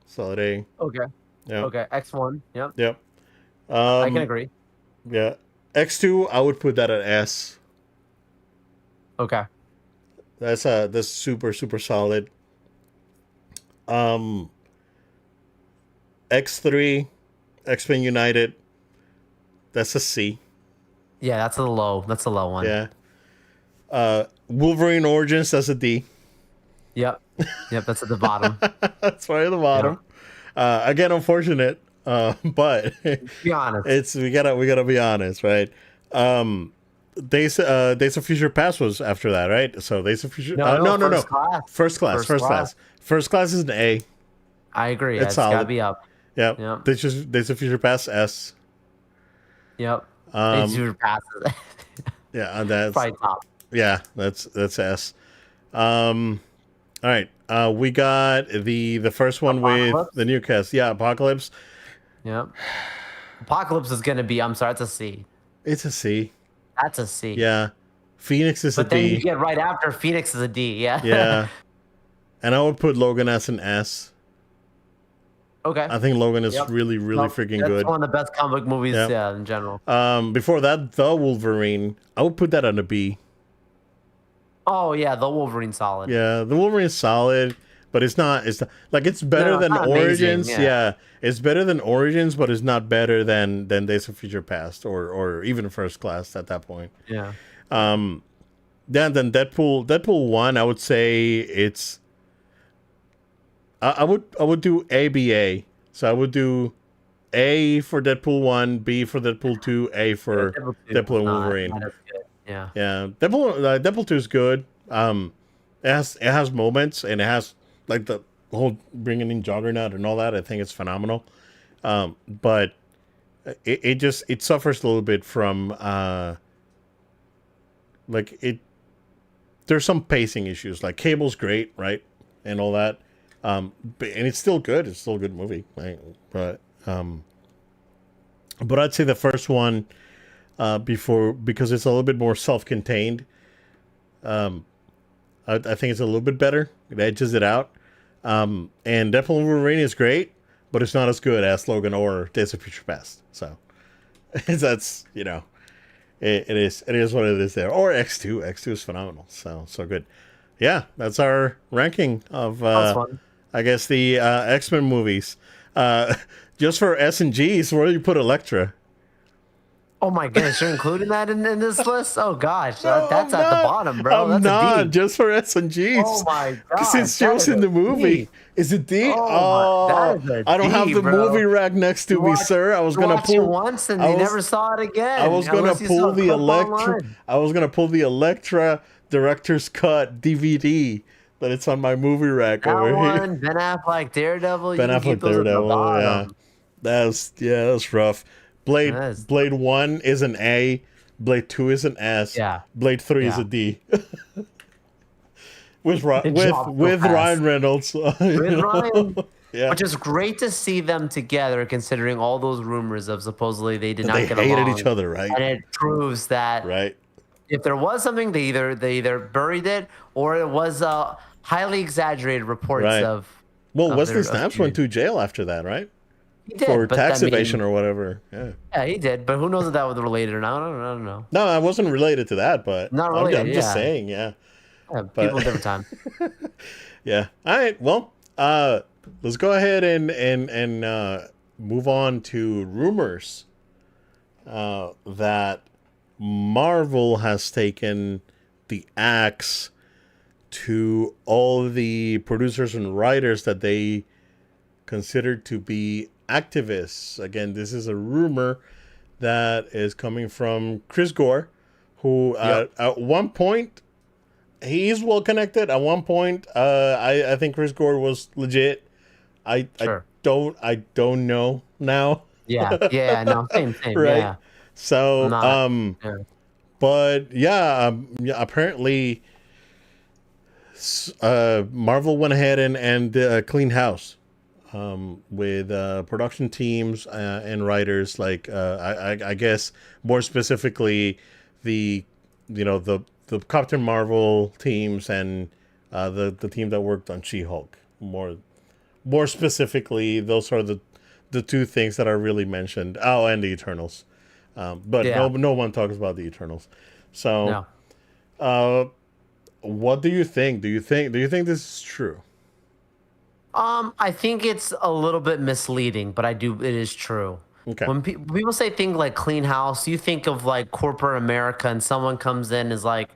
B: Solid A.
A: Okay.
B: Yeah.
A: Okay. X1. Yep.
B: Yep.
A: I can agree.
B: Yeah. X2, I would put that at S.
A: Okay.
B: That's super super solid. X3, X-Men United, that's a C.
A: Yeah, that's a low. That's a low one.
B: Yeah. Wolverine Origins, that's a D.
A: Yep. Yep. That's at the bottom.
B: That's right at the bottom. Again, unfortunate, but
A: Be honest.
B: we gotta be honest, right? Days of Future Past was after that, right? So Days of Future. No.
A: First class.
B: First class is an A.
A: I agree.
B: It's
A: It's
B: solid.
A: gotta be up.
B: Yep.
A: Yep.
B: Days of Future Past S.
A: Yep. Super passes.
B: Yeah, that's
A: Probably top.
B: yeah, that's S. All right. We got the first one
A: Apocalypse?
B: with the new cast. Yeah, Apocalypse.
A: Yep. Apocalypse is gonna be. I'm sorry, it's a C.
B: It's a C.
A: That's a C.
B: Yeah. Phoenix is
A: But
B: a
A: then
B: D.
A: you get right after Phoenix is a D. Yeah.
B: Yeah. And I would put Logan as an S.
A: Okay.
B: I think Logan is
A: Yep.
B: really freaking
A: that's
B: good.
A: one of the best comic book movies,
B: Yep.
A: yeah, in general.
B: Before that, The Wolverine, I would put that on a B.
A: Oh yeah, the Wolverine solid.
B: Yeah, the Wolverine is solid, but it's not like it's better
A: No, it's
B: than
A: not amazing,
B: Origins.
A: yeah.
B: Yeah, it's better than Origins, but it's not better than Days of Future Past or even First Class at that point.
A: Yeah.
B: Then Deadpool 1, I would say it's I would do ABA. So I would do A for Deadpool 1, B for Deadpool 2, A for Deadpool and Wolverine.
A: Not as good. Yeah.
B: Yeah, Deadpool 2 is good. It has moments, and it has like the whole bringing in Juggernaut and all that. I think it's phenomenal. But it suffers a little bit from there's some pacing issues. Like Cable's great, right, and all that. And it's still good. It's still a good movie, right? But I'd say the first one because it's a little bit more self-contained. I think it's a little bit better. It edges it out. And Deadpool and Wolverine is great, but it's not as good as Logan or Days of Future Past. So that's it is what it is there. Or X2. X2 is phenomenal. So good. Yeah, that's our ranking of
A: That's fun.
B: I guess the X-Men movies. Just for S and G's, where do you put Elektra?
A: Oh my goodness, you're including that in this list? Oh gosh,
B: No,
A: that's
B: I'm
A: at the
B: not.
A: bottom, bro.
B: I'm
A: That's
B: not
A: a D.
B: just for S and G's.
A: Oh my god.
B: Since she was in the movie, is it D?
A: Oh, that is a
B: I don't have
A: D,
B: the
A: bro.
B: movie rack next to me, sir. I was gonna
A: watched it
B: pull
A: once and
B: I
A: you
B: was-
A: never saw it again.
B: I was gonna
A: unless you saw
B: pull
A: a
B: the
A: clip
B: Elektra.
A: online.
B: I was gonna pull the Elektra director's cut DVD, but it's on my movie rack
A: That
B: over here.
A: one, Ben Affleck, Daredevil.
B: Ben
A: you can
B: Affleck
A: keep those at the
B: Daredevil. Yeah,
A: bottom.
B: that's rough. Blade
A: That is-
B: Blade 1 is an A. Blade 2 is an S.
A: Yeah.
B: Blade 3 is
A: Yeah.
B: a D. with
A: Good job,
B: with
A: Phil Pass.
B: Ryan Reynolds.
A: With Ryan,
B: Yeah.
A: which is great to see them together, considering all those rumors of supposedly they did not
B: They
A: get
B: hated
A: along.
B: each other, right?
A: And it proves that
B: Right.
A: if there was something, they either buried it or it was highly exaggerated reports
B: Right.
A: of.
B: Well,
A: of
B: Wesley
A: their
B: Snipes went to jail after that, right?
A: He did,
B: For
A: but
B: tax
A: I mean,
B: evasion or whatever. Yeah.
A: Yeah, he did, but who knows if that was related or not? I don't know.
B: No, I wasn't related to that, but
A: Not
B: I'm
A: related,
B: just
A: yeah.
B: saying, yeah.
A: Yeah, people different time.
B: Yeah. All right. Well, let's go ahead and move on to rumors that Marvel has taken the axe to all the producers and writers that they considered to be activists. Again, this is a rumor that is coming from Chris Gore, who
A: Yep.
B: at one point he's well connected. At one point, I think Chris Gore was legit.
A: Sure.
B: I don't know now,
A: Yeah. Yeah. No. Same. Same.
B: right?
A: Yeah. I'm
B: So
A: not. Yeah.
B: but yeah, yeah, apparently Marvel went ahead and did a clean house with production teams and writers. Like I guess more specifically, the the Captain Marvel teams and the team that worked on She Hulk. More specifically, those are the two things that are really mentioned. Oh, and the Eternals. But
A: Yeah.
B: no one talks about the Eternals. So,
A: No.
B: uh, what do you think? Do you think this is true?
A: I think it's a little bit misleading, but I do. It is true.
B: Okay.
A: When people say things like clean house, you think of like corporate America, and someone comes in and is like,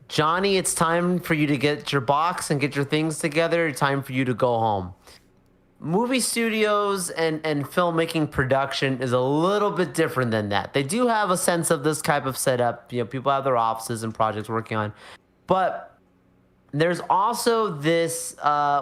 A: Johnny, it's time for you to get your box and get your things together. Time for you to go home. Movie studios and filmmaking production is a little bit different than that. They do have a sense of this type of setup. People have their offices and projects working on, but there's also this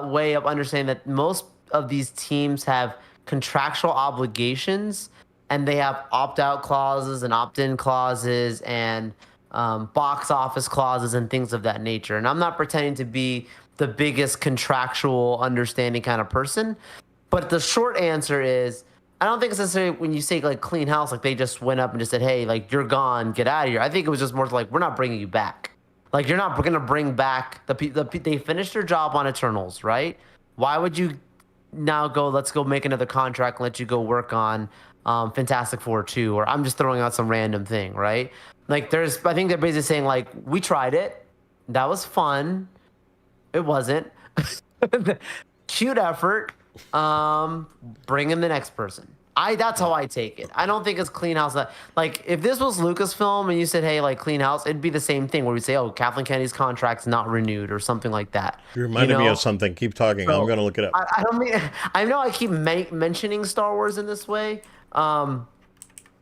A: way of understanding that most of these teams have contractual obligations and they have opt-out clauses and opt-in clauses and box office clauses and things of that nature. And I'm not pretending to be the biggest contractual understanding kind of person, but the short answer is I don't think it's necessarily when you say like clean house, like they just went up and just said, "Hey, like you're gone, get out of here." I think it was just more like we're not bringing you back. Like you're not going to bring back they finished their job on Eternals, right? Why would you now go? Let's go make another contract and let you go work on Fantastic Four 2, or I'm just throwing out some random thing, right? Like I think they're basically saying like we tried it, that was fun. It wasn't. Cute effort. Bring in the next person. That's how I take it. I don't think it's clean house. Like if this was Lucasfilm and you said, "Hey, like clean house," it'd be the same thing where we say, "Oh, Kathleen Kennedy's contract's not renewed" or something like that.
B: You
A: You
B: reminded me of
A: know.
B: something. Keep talking. I'm
A: So
B: gonna look it up.
A: I don't mean I know I keep mentioning Star Wars in this way.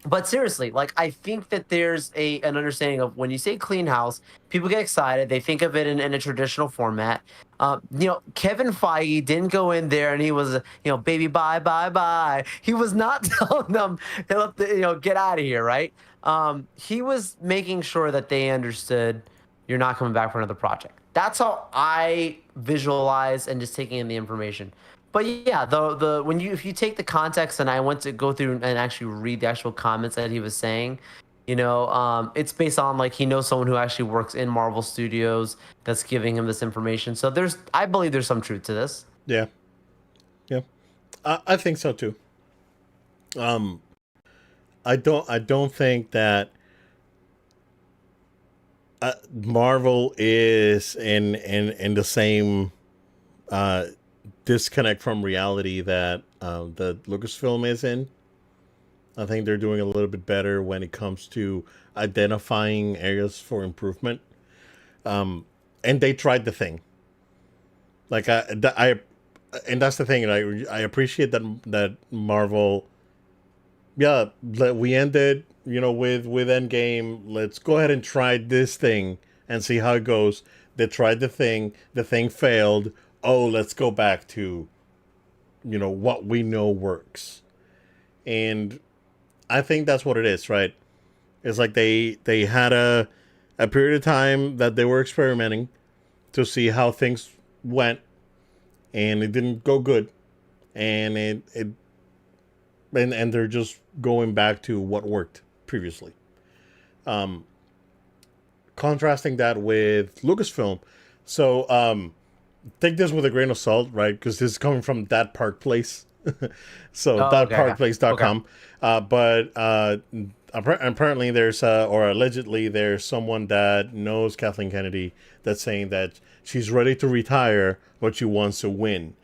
A: But seriously, like I think that there's an understanding of when you say clean house, people get excited. They think of it in a traditional format. Kevin Feige didn't go in there and he was, baby, bye, bye, bye. He was not telling them, get out of here, right? He was making sure that they understood you're not coming back for another project. That's how I visualize and just taking in the information. But yeah, the when you if you take the context and I went to go through and actually read the actual comments that he was saying, it's based on like he knows someone who actually works in Marvel Studios that's giving him this information. So I believe there's some truth to this.
B: Yeah, yeah. I think so too. Um, I don't think that Marvel is in the same uh, disconnect from reality that the Lucasfilm is in. I think they're doing a little bit better when it comes to identifying areas for improvement. And they tried the thing. Like and that's the thing. And I appreciate that Marvel. Yeah, we ended. With Endgame. Let's go ahead and try this thing and see how it goes. They tried the thing. The thing failed. Oh, let's go back to what we know works. And I think that's what it is, right? It's like they had a period of time that they were experimenting to see how things went, and it didn't go good, and and they're just going back to what worked previously. Um, Contrasting that with Lucasfilm, so take this with a grain of salt, right? Because this is coming from that Park Place. So
A: Oh, okay, okay, okay.
B: thatparkplace.com. But apparently there's or allegedly there's someone that knows Kathleen Kennedy that's saying that she's ready to retire, but she wants to win.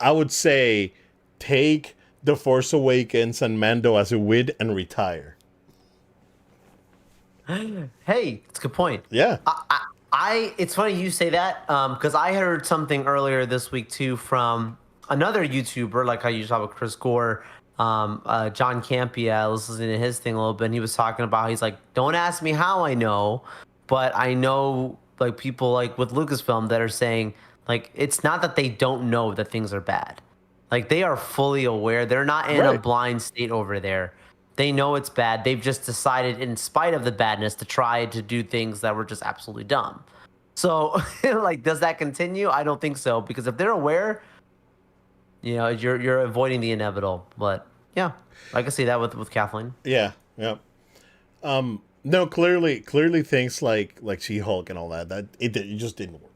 B: I would say take The Force Awakens and Mando as a wid and retire.
A: Hey, it's a good point.
B: Yeah.
A: It's funny you say that because I heard something earlier this week too from another YouTuber, like how you talk about Chris Gore, John Campia. I was listening to his thing a little bit, and he was talking about he's like, don't ask me how I know, but I know like people like with Lucasfilm that are saying like it's not that they don't know that things are bad, like they are fully aware. They're not in a
B: Right.
A: blind state over there. They know it's bad. They've just decided, in spite of the badness, to try to do things that were just absolutely dumb. So, like, does that continue? I don't think so, because if they're aware, you're avoiding the inevitable. But yeah, I can see that with Kathleen.
B: Yeah. Yeah. No, clearly things like She-Hulk and all that it just didn't work.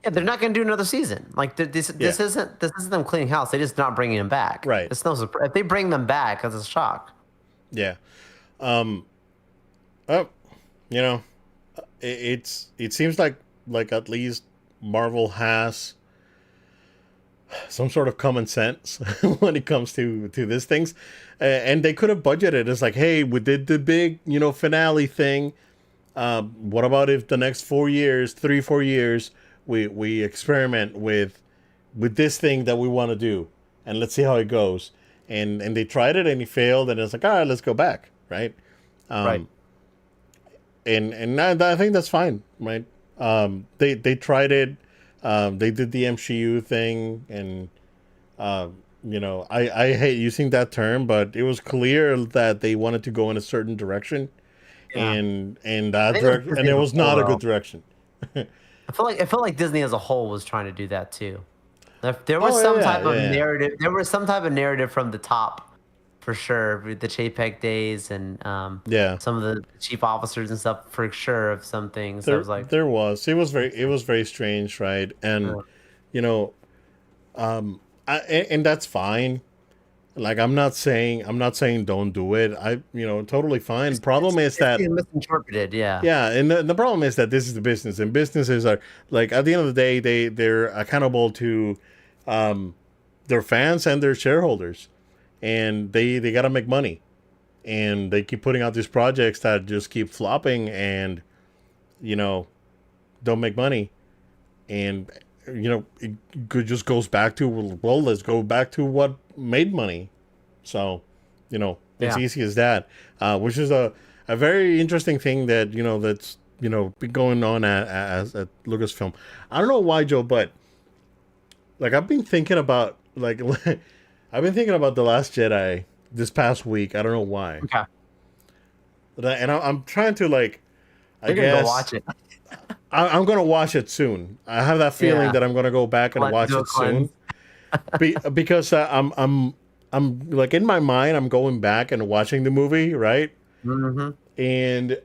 A: Yeah, they're not going to do another season. Like this
B: Yeah.
A: isn't them cleaning house. They're just not bringing them back.
B: Right.
A: It's no surprise if they bring them back. That's a shock.
B: Yeah. Um. Oh, you know, it seems like at least Marvel has some sort of common sense when it comes to these things, and they could have budgeted. It's like, hey, we did the big finale thing. What about if the next 4 years, 3 4 years, we experiment with this thing that we want to do, and let's see how it goes. And they tried it and it failed, and it's like, all right, let's go back, right?
A: Right.
B: And I think that's fine, right? They tried it. They did the MCU thing, and I hate using that term, but it was clear that they wanted to go in a certain direction,
A: Yeah.
B: and
A: I
B: that
A: think it was
B: direction, and
A: Disney
B: it
A: as a
B: was
A: whole,
B: not a
A: though.
B: good direction.
A: I felt like Disney as a whole was trying to do that too. There was
B: Oh
A: some
B: yeah,
A: type of
B: yeah,
A: narrative. There was some type of narrative from the top, for sure, with the JPEG days and
B: yeah.
A: some of the chief officers and stuff, for sure, of some things. I was like,
B: There was it was very strange, right? And
A: uh,
B: you know, and that's fine. Like I'm not saying don't do it. Totally fine. Problem is
A: it's
B: that
A: being misinterpreted. Yeah,
B: yeah, and the problem is that this is the business, and businesses are like at the end of the day they're accountable to their fans and their shareholders, and they gotta make money, and they keep putting out these projects that just keep flopping and you know don't make money, and it just goes back to, well, let's go back to what made money. So it's
A: yeah.
B: easy as that, which is a very interesting thing that that's been going on at Lucasfilm. I don't know why, Joe, but like I've been thinking about I've been thinking about The Last Jedi this past week. I don't know why.
A: Okay,
B: And I'm trying to I
A: you're gonna go
B: guess
A: watch it.
B: I'm gonna watch it soon. I have that feeling
A: Yeah,
B: that I'm gonna go back and watch
A: do a
B: it soon.
A: cleanse.
B: Because I'm like in my mind I'm going back and watching the movie, right?
A: Hmm.
B: And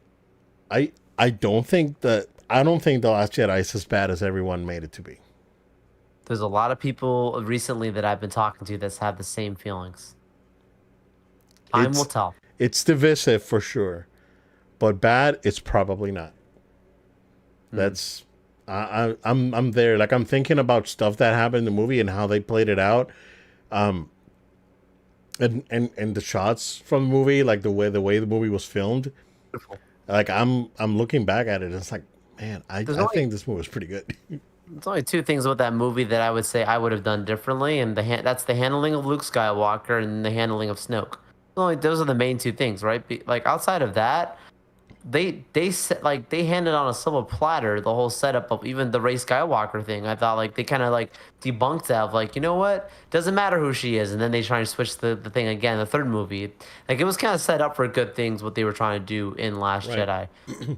B: I don't think The Last Jedi is as bad as everyone made it to be.
A: There's a lot of people recently that I've been talking to that's had the same feelings. Time will
B: It's
A: tell.
B: it's divisive for sure, but bad it's probably not.
A: Mm.
B: That's I'm there. Like I'm thinking about stuff that happened in the movie and how they played it out. Um, and the shots from the movie, like the way the movie was filmed.
A: Beautiful.
B: Like I'm looking back at it, and it's like, man, I
A: There's
B: I
A: only
B: think this movie was pretty good.
A: There's only two things with that movie that I would say I would have done differently, and that's the handling of Luke Skywalker and the handling of Snoke. Only those are the main two things, right? Like outside of that, they handed on a silver platter the whole setup of even the Rey Skywalker thing. I thought like they kind of like debunked that of like, you know what, doesn't matter who she is, and then they try to switch the thing again. The third movie, like it was kind of set up for good things what they were trying to do in Last
B: Right.
A: Jedi,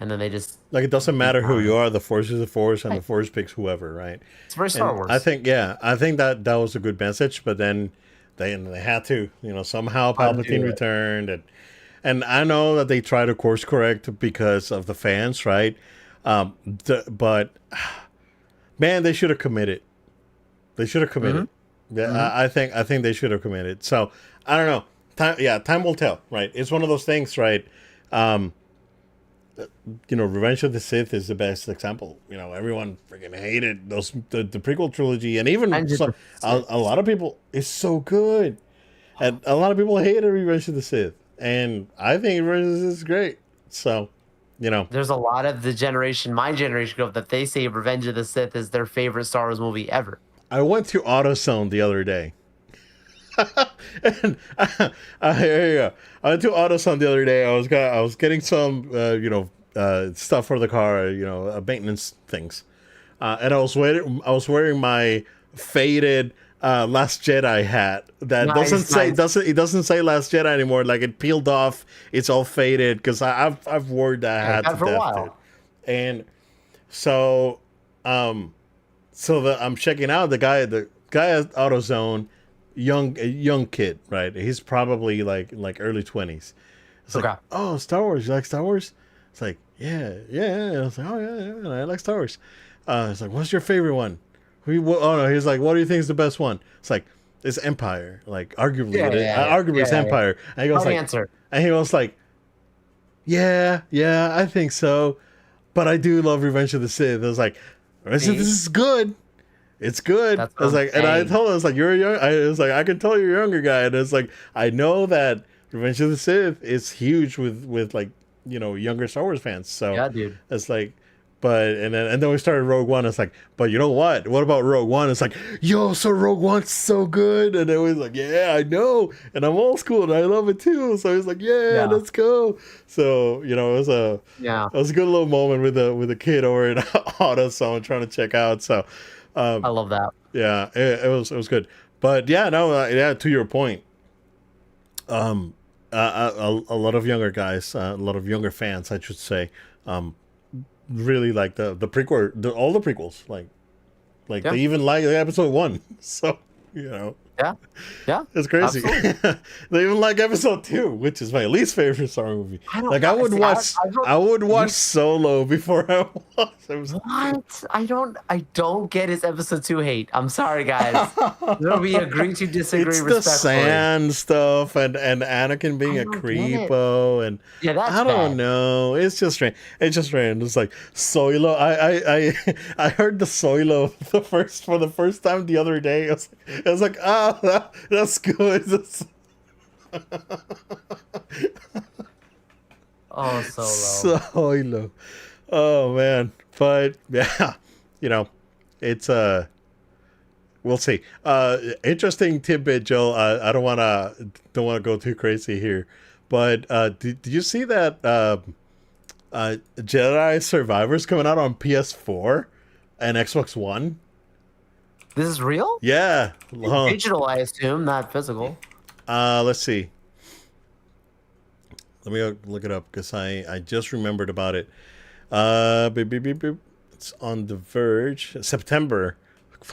A: and then they just
B: Like it doesn't matter who you
A: debunked.
B: are. The Force is the Force, and the
A: Right.
B: Force picks whoever, right?
A: It's very Star
B: And I
A: Wars.
B: think, yeah, I think that was a good message. But then they had to, somehow Palpatine
A: Undo it.
B: returned, and I know that they try to course correct because of the fans, right? But man, they should have committed. They should have
A: Hmm.
B: committed. Yeah,
A: Hmm.
B: I think they should have committed. So I don't know. Time will tell, right? It's one of those things, right? Um, Revenge of the Sith is the best example. Everyone freaking hated the prequel trilogy, and even
A: And just
B: a lot of people. It's so good. And a lot of people hated Revenge of the Sith, and I think Revenge of the Sith is great. So, you know,
A: There's a lot of the generation, my generation grew up, that they say Revenge of the Sith is their favorite Star Wars movie ever.
B: I went to AutoZone the other day. And here you go. I went to AutoZone the other day. I was getting some stuff for the car, maintenance things, and I was wearing my faded Last Jedi hat that doesn't say Last Jedi anymore. Like it peeled off. It's all faded because I've worn that hat to
A: For a
B: death, dude.
A: while.
B: And so I'm checking out the guy at AutoZone, young kid, right? He's probably like early 20s. It's
A: Okay.
B: like, oh, Star Wars. You like Star Wars? It's like, yeah. I was like, oh yeah, I like Star Wars. It's like, what's your favorite one? Oh no, he's like, what do you think is the best one? It's like, it's Empire. Like, arguably, arguably it's Empire. And he goes like,
A: answer.
B: and he goes like, yeah, I think so, but I do love Revenge of the Sith. I was like, Revenge of the Sith is good. It's good. I was like, and I told him, I was like, you're young. I was like, I can tell you're a younger guy, and it's like, I know that Revenge of the Sith is huge with like younger Star Wars fans. So
A: Yeah, dude.
B: it's like, but and then we started Rogue One. It's like, but you know what? What about Rogue One? It's like, yo, so Rogue One's so good, and it was like, yeah, I know, and I'm old school and I love it too. So he's like, yeah, let's go. So it was a good little moment with a kid over in AutoZone trying to check out. So.
A: I love that.
B: Yeah, it was good, but yeah, no, to your point, a lot of younger guys, a lot of younger fans, I should say, really like the prequel, all the prequels, like they even like episode 1. So
A: Yeah,
B: it's crazy. They even like episode 2, which is my least favorite Star Wars movie. I would watch Solo before I watch.
A: What? I don't get his episode 2 hate. I'm sorry, guys. We agree to disagree.
B: It's
A: respectfully.
B: the sand stuff and Anakin being a creepo and
A: that's
B: I don't
A: bad.
B: know. It's just strange. It's like Solo. I heard the Solo for the first time the other day. I was like, that's good.
A: Oh, Solo.
B: Solo. Oh man, but yeah, it's we'll see. Interesting tidbit, Joel. I don't want to go too crazy here, but did you see that Jedi Survivor's coming out on PS4 and Xbox One?
A: This is real?
B: Yeah.
A: Digital, I assume, not physical.
B: Let's see. Let me look it up because I just remembered about it. It's on The Verge. September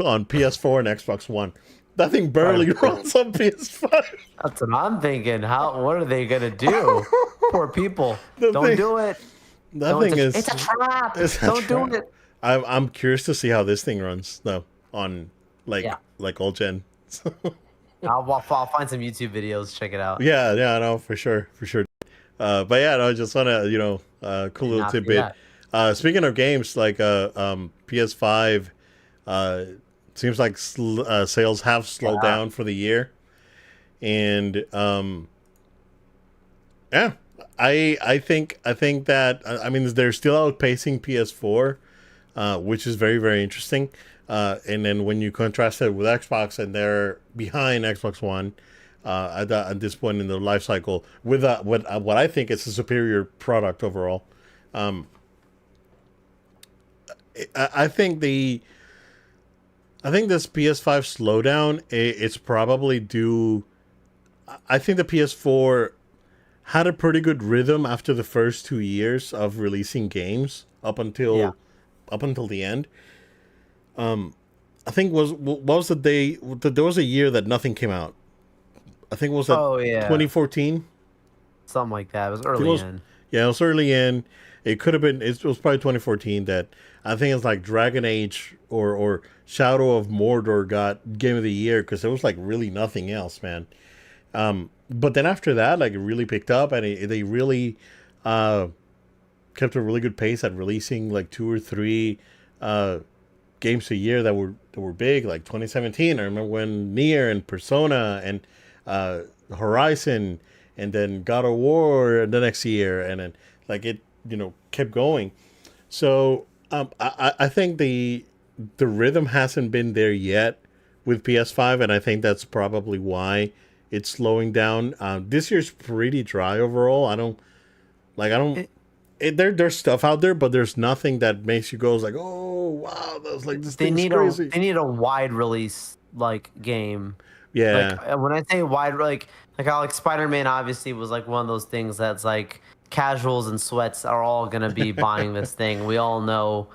B: on PS4 and Xbox One. That thing barely runs on PS5.
A: That's what I'm thinking. What are they gonna do? Poor people. Don't do it. It's a trap. Don't do it.
B: I'm curious to see how this thing runs though on like old gen.
A: I'll find some YouTube videos. Check it out.
B: Yeah, no, for sure. But yeah, no, I just want to cool little tidbit. Speaking of games, like PS5, seems like sales have slowed down for the year, and I think that they're still outpacing PS4, which is very, very interesting. And then when you contrast it with Xbox, and they're behind Xbox One at this point in the life cycle, with what I think is a superior product overall. I think this PS5 slowdown, it's probably due. I think the PS4 had a pretty good rhythm after the first 2 years of releasing games up until the end. I think what was the day? There was a year that nothing came out. I think it was 2014.
A: Something like that. It was early in.
B: Yeah, it was early in. It could have been. It was probably 2014 that I think it's like Dragon Age or Shadow of Mordor got Game of the Year because there was like really nothing else, man. But then after that, like it really picked up, and they really kept a really good pace at releasing like 2 or 3 games a year that were big, like 2017. I remember when Nier and Persona and uh, Horizon, and then God of War the next year, and then like it, kept going. So I think the rhythm hasn't been there yet with PS5, and I think that's probably why it's slowing down. This year's pretty dry overall. I don't.
A: It,
B: There's stuff out there, but there's nothing that makes you go like, oh wow, that's like this
A: they
B: thing's
A: need a
B: crazy.
A: they need a wide release like game. Like
B: Yeah,
A: when I say wide, like how like Spider-Man obviously was like one of those things that's like casuals and sweats are all gonna be buying this thing. We all know,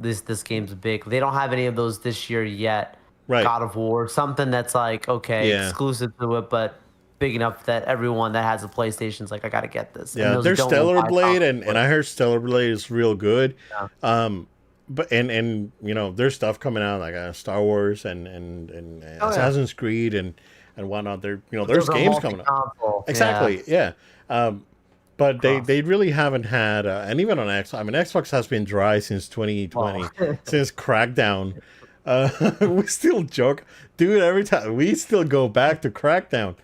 A: this game's big. They don't have any of those this year yet.
B: right.
A: God of War, something that's like okay,
B: Yeah,
A: exclusive to it, but big enough that everyone that has a PlayStation's like I gotta get this, and
B: yeah.
A: those who
B: There's
A: don't will
B: Stellar
A: buy
B: Blade,
A: consoles
B: and
A: for
B: I
A: it.
B: heard Stellar Blade is real good.
A: Yeah.
B: Um, but and there's stuff coming out like Star Wars and
A: Oh yeah,
B: Assassin's Creed and whatnot.
A: but
B: There's
A: those are
B: games coming out.
A: multi-console. Yeah,
B: Exactly. Yeah. But
A: cross.
B: they really haven't had, and even on X. I mean, Xbox has been dry since
A: Oh,
B: 2020, since Crackdown. We still joke, dude. Every time we still go back to Crackdown.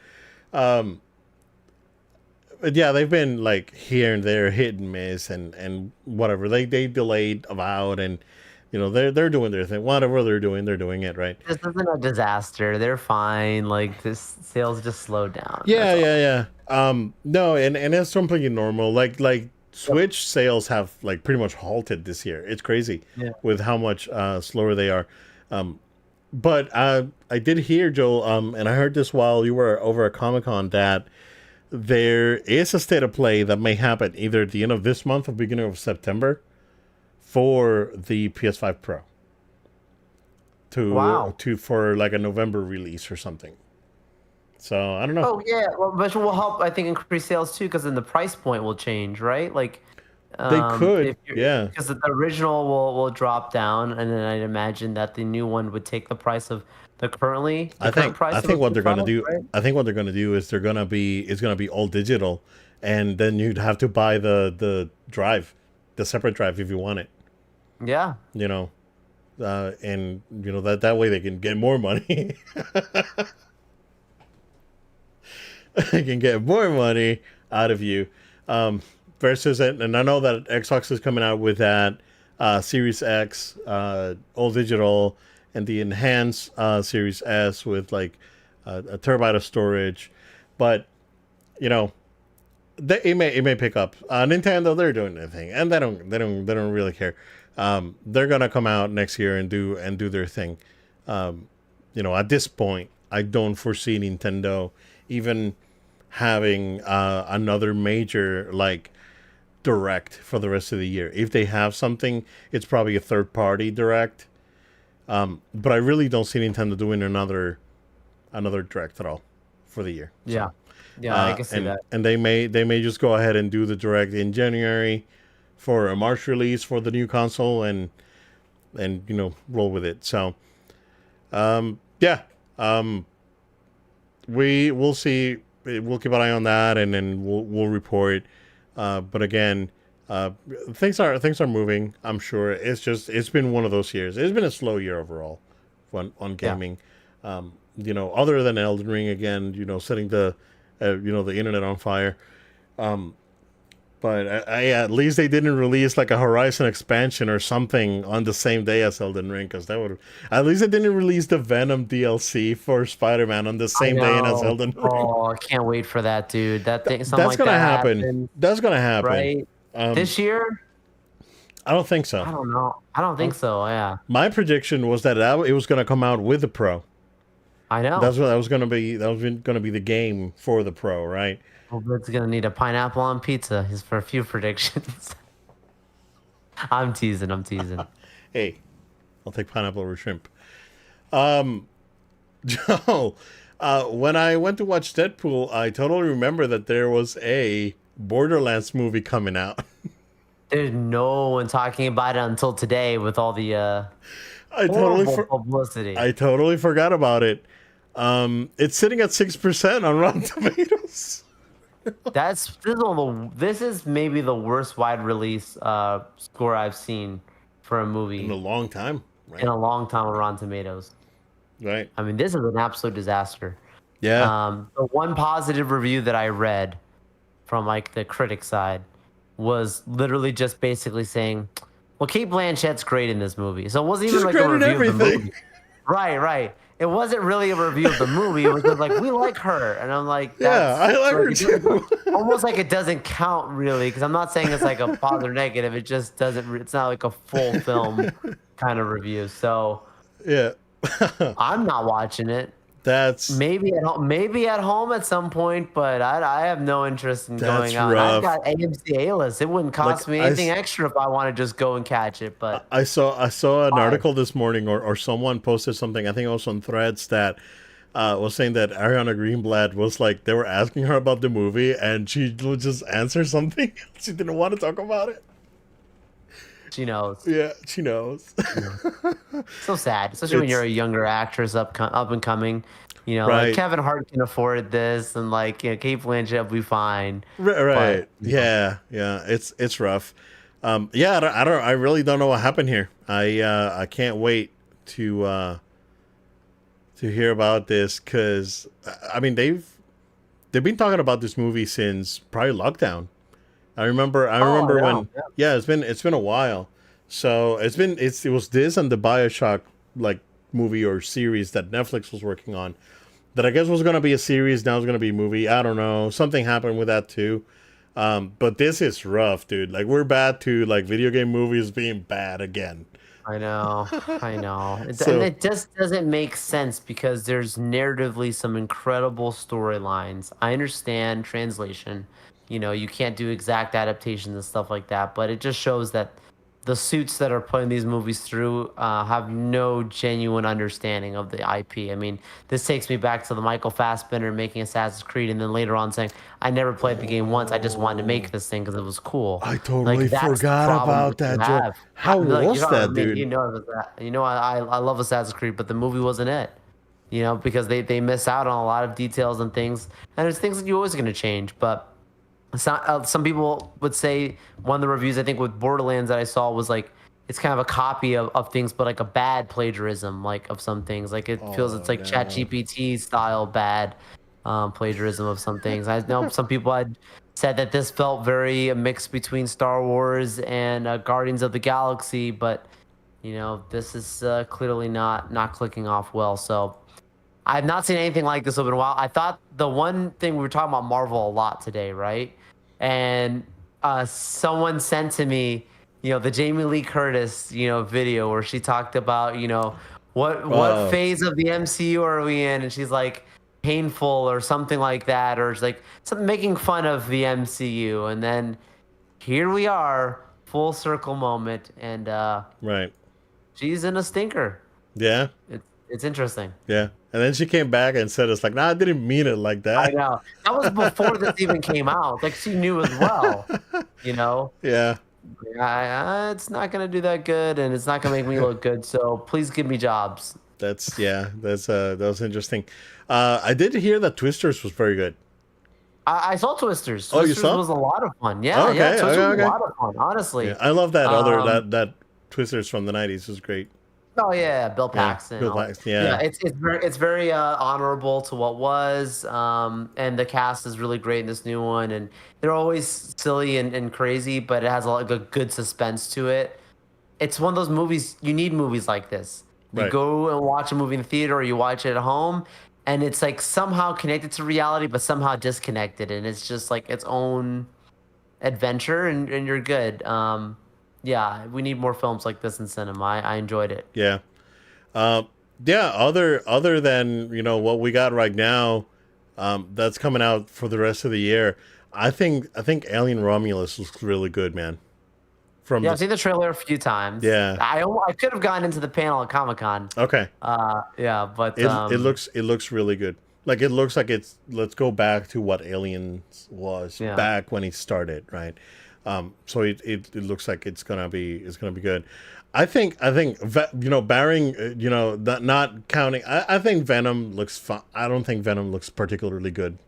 B: Um, but yeah, they've been like here and there, hit and miss, and whatever. They delayed Avowed, and they're doing their thing. Whatever they're doing it right.
A: this isn't a disaster. They're fine. Like this sales just slowed down.
B: Yeah,
A: That's all.
B: yeah, yeah. No, and it's completely normal. Like
A: Yep.
B: Switch sales have like pretty much halted this year. It's crazy
A: Yeah.
B: with how much slower they are. Um, but I did hear, Joel, and I heard this while you were over at Comic Con, that there is a state of play that may happen either at the end of this month or beginning of September for the PS5 Pro
A: Wow.
B: to for like a November release or something. So I don't know.
A: Oh yeah, well, which will help I think increase sales too, because then the price point will change, right? Like,
B: They could,
A: if you're
B: yeah.
A: because the original will drop down, and then I'd imagine that the new one would take the price of the current price
B: I
A: of the
B: think what they're gonna
A: product,
B: do
A: right?
B: I think what they're gonna do is it's gonna be all digital, and then you'd have to buy the drive, the separate drive if you want it.
A: Yeah.
B: You know, and that way they can get more money. They can get more money out of you. Um, Versus and I know that Xbox is coming out with that Series X, all digital, and the enhanced Series S with like a terabyte of storage, but you know it may pick up. Nintendo, they're doing their thing, and they don't really care. They're gonna come out next year and do their thing. At this point, I don't foresee Nintendo even having another major like direct for the rest of the year. If they have something, it's probably a third party direct. But I really don't see Nintendo doing another direct at all for the year.
A: Yeah.
B: So
A: Yeah, I can see that.
B: and they may just go ahead and do the direct in January for a March release for the new console and roll with it. So yeah, we will see. We'll keep an eye on that, and then we'll report. But again, things are moving. I'm sure it's been one of those years. It's been a slow year overall on
A: Yeah.
B: gaming. Other than Elden Ring again, setting the internet on fire. But at least they didn't release like a Horizon expansion or something on the same day as Elden Ring, because that would. At least they didn't release the Venom DLC for Spider-Man on the
A: I
B: same day as
A: know.
B: Elden Ring.
A: Oh, I can't wait for that, dude. That thing, something
B: That's
A: like
B: gonna
A: that
B: happen.
A: happened,
B: That's gonna happen.
A: right?
B: Um,
A: This year?
B: I don't think so.
A: I don't know. I don't think so. Yeah.
B: My prediction was that it was gonna come out with the Pro.
A: I know.
B: That's what that was gonna be. That was gonna be the game for the Pro, right?
A: Well, it's gonna need a pineapple on pizza. Is for a few predictions. I'm teasing. I'm teasing.
B: Hey, I'll take pineapple over shrimp. Um, Joe, when I went to watch Deadpool, I totally remember that there was a Borderlands movie coming out.
A: There's no one talking about it until today with all the
B: I totally
A: horrible
B: for-
A: publicity.
B: I totally forgot about it. It's sitting at 6% on Rotten Tomatoes.
A: This is maybe the worst wide release score I've seen for a movie
B: In a long time,
A: in
B: right?
A: a long time on Rotten Tomatoes.
B: Right.
A: I mean, this is an absolute disaster.
B: Yeah.
A: The one positive review that I read from like the critic side was literally just basically saying, "Well, Kate Blanchett's great in this movie." So it wasn't even
B: She's
A: like a
B: great in
A: review of the
B: everything.
A: movie. Right, right. It wasn't really a review of the movie. It was just like, "We like her," and I'm like,
B: Yeah, I
A: "That's
B: like
A: like
B: her
A: it
B: too.
A: almost like it doesn't count really." Because I'm not saying it's like a positive or negative. It just doesn't. It's not like a full film kind of review. So
B: Yeah.
A: I'm not watching it.
B: That's
A: Maybe at home at some point, but I have no interest in going
B: that's
A: out. And I've
B: rough.
A: got AMC A-list. It wouldn't
B: Like
A: cost me anything extra if I want to just go and catch it. But
B: I saw an
A: why?
B: article this morning, or someone posted something. I think it was on Threads that was saying that Ariana Greenblatt was like, they were asking her about the movie and she would just answer something. She didn't want to talk about it.
A: She knows.
B: Yeah, she knows.
A: She knows. So sad, especially when you're
B: It's
A: a younger actress up and coming. Like
B: right.
A: Kevin Hart can afford this, and like Kate Blanchett will be fine. But
B: Right. Yeah. Yeah. It's rough. Yeah. I really don't know what happened here. I can't wait to hear about this because I mean they've been talking about this movie since probably lockdown. I
A: oh
B: remember
A: yeah,
B: when.
A: yeah.
B: Yeah, it's been a while. So it was this and the BioShock like movie or series that Netflix was working on that I guess was gonna be a series. Now it's gonna be a movie. I don't know. Something happened with that too. But this is rough, dude. Like we're bad to like video game movies being bad again.
A: I know, I know. And
B: So
A: it just doesn't make sense because there's narratively some incredible storylines. I understand translation. You can't do exact adaptations and stuff like that, but it just shows that the suits that are putting these movies through have no genuine understanding of the IP. I mean, this takes me back to the Michael Fassbender making Assassin's Creed, and then later on saying, "I never played the game once. I just wanted to make
B: oh,
A: this thing because it was cool."
B: I
A: Like
B: totally
A: that's the
B: forgot
A: problem
B: about
A: that you
B: that, Joe.
A: have.
B: How
A: Like you're
B: was
A: talking about
B: that,
A: me,
B: dude?
A: it was that. I love Assassin's Creed, but the movie wasn't it. Because they miss out on a lot of details and things, and there's things that you're always going to change, but. Some people would say one of the reviews I think with Borderlands that I saw was like it's kind of a copy of things, but like a bad plagiarism, like of some things. Like it feels it's
B: Oh
A: like Chat
B: no.
A: GPT style bad plagiarism of some things. I know some people had said that this felt very a mix between Star Wars and Guardians of the Galaxy, but this is clearly not clicking off well. So I've not seen anything like this over a while. I thought the one thing we were talking about Marvel a lot today, right? And someone sent to me, the Jamie Lee Curtis, video where she talked about, what
B: Oh,
A: phase of the MCU are we in? And she's like painful or something like that, or it's like something making fun of the MCU. And then here we are, full circle moment, and
B: right.
A: she's in a stinker.
B: Yeah.
A: It's interesting.
B: Yeah. And then she came back and said, "It's like, nah, I didn't mean it like
A: I
B: that."
A: know. That was before this even came out. Like she knew as well, you know.
B: Yeah.
A: It's not gonna do that good, and it's not gonna make me look good. So please give me jobs.
B: That was interesting. I did hear that Twisters was very good.
A: I saw Twisters.
B: Oh, you
A: Twisters
B: saw?
A: was a lot of fun. Yeah, yeah.
B: Okay,
A: Twisters
B: okay,
A: was a
B: okay.
A: lot of fun.
B: Yeah,
A: Honestly.
B: I love that other
A: Um,
B: that Twisters from the '90s was great.
A: Oh yeah, Bill
B: Yeah,
A: Paxton.
B: Bill Paxton.
A: Yeah,
B: Yeah,
A: it's very honorable to what was, and the cast is really great in this new one, and they're always silly and crazy, but it has a lot of good suspense to it. It's one of those movies you need movies like this. You
B: right.
A: go and watch a movie in the theater or you watch it at home, and it's like somehow connected to reality, but somehow disconnected, and it's just like its own adventure, and you're good. Yeah, we need more films like this in cinema. I enjoyed it.
B: Yeah. Um, yeah. Other than what we got right now, that's coming out for the rest of the year. I think Alien Romulus looks really good, man. From
A: Yeah, I've
B: the
A: seen the trailer a few times.
B: Yeah.
A: I could have gotten into the panel at Comic Con.
B: Okay.
A: Yeah, but
B: It looks really good. Like it looks like it's let's go back to what Aliens was
A: yeah.
B: back when it started, right? So it looks like it's gonna be good. Barring not counting, I think Venom looks fun. I don't think Venom looks particularly good.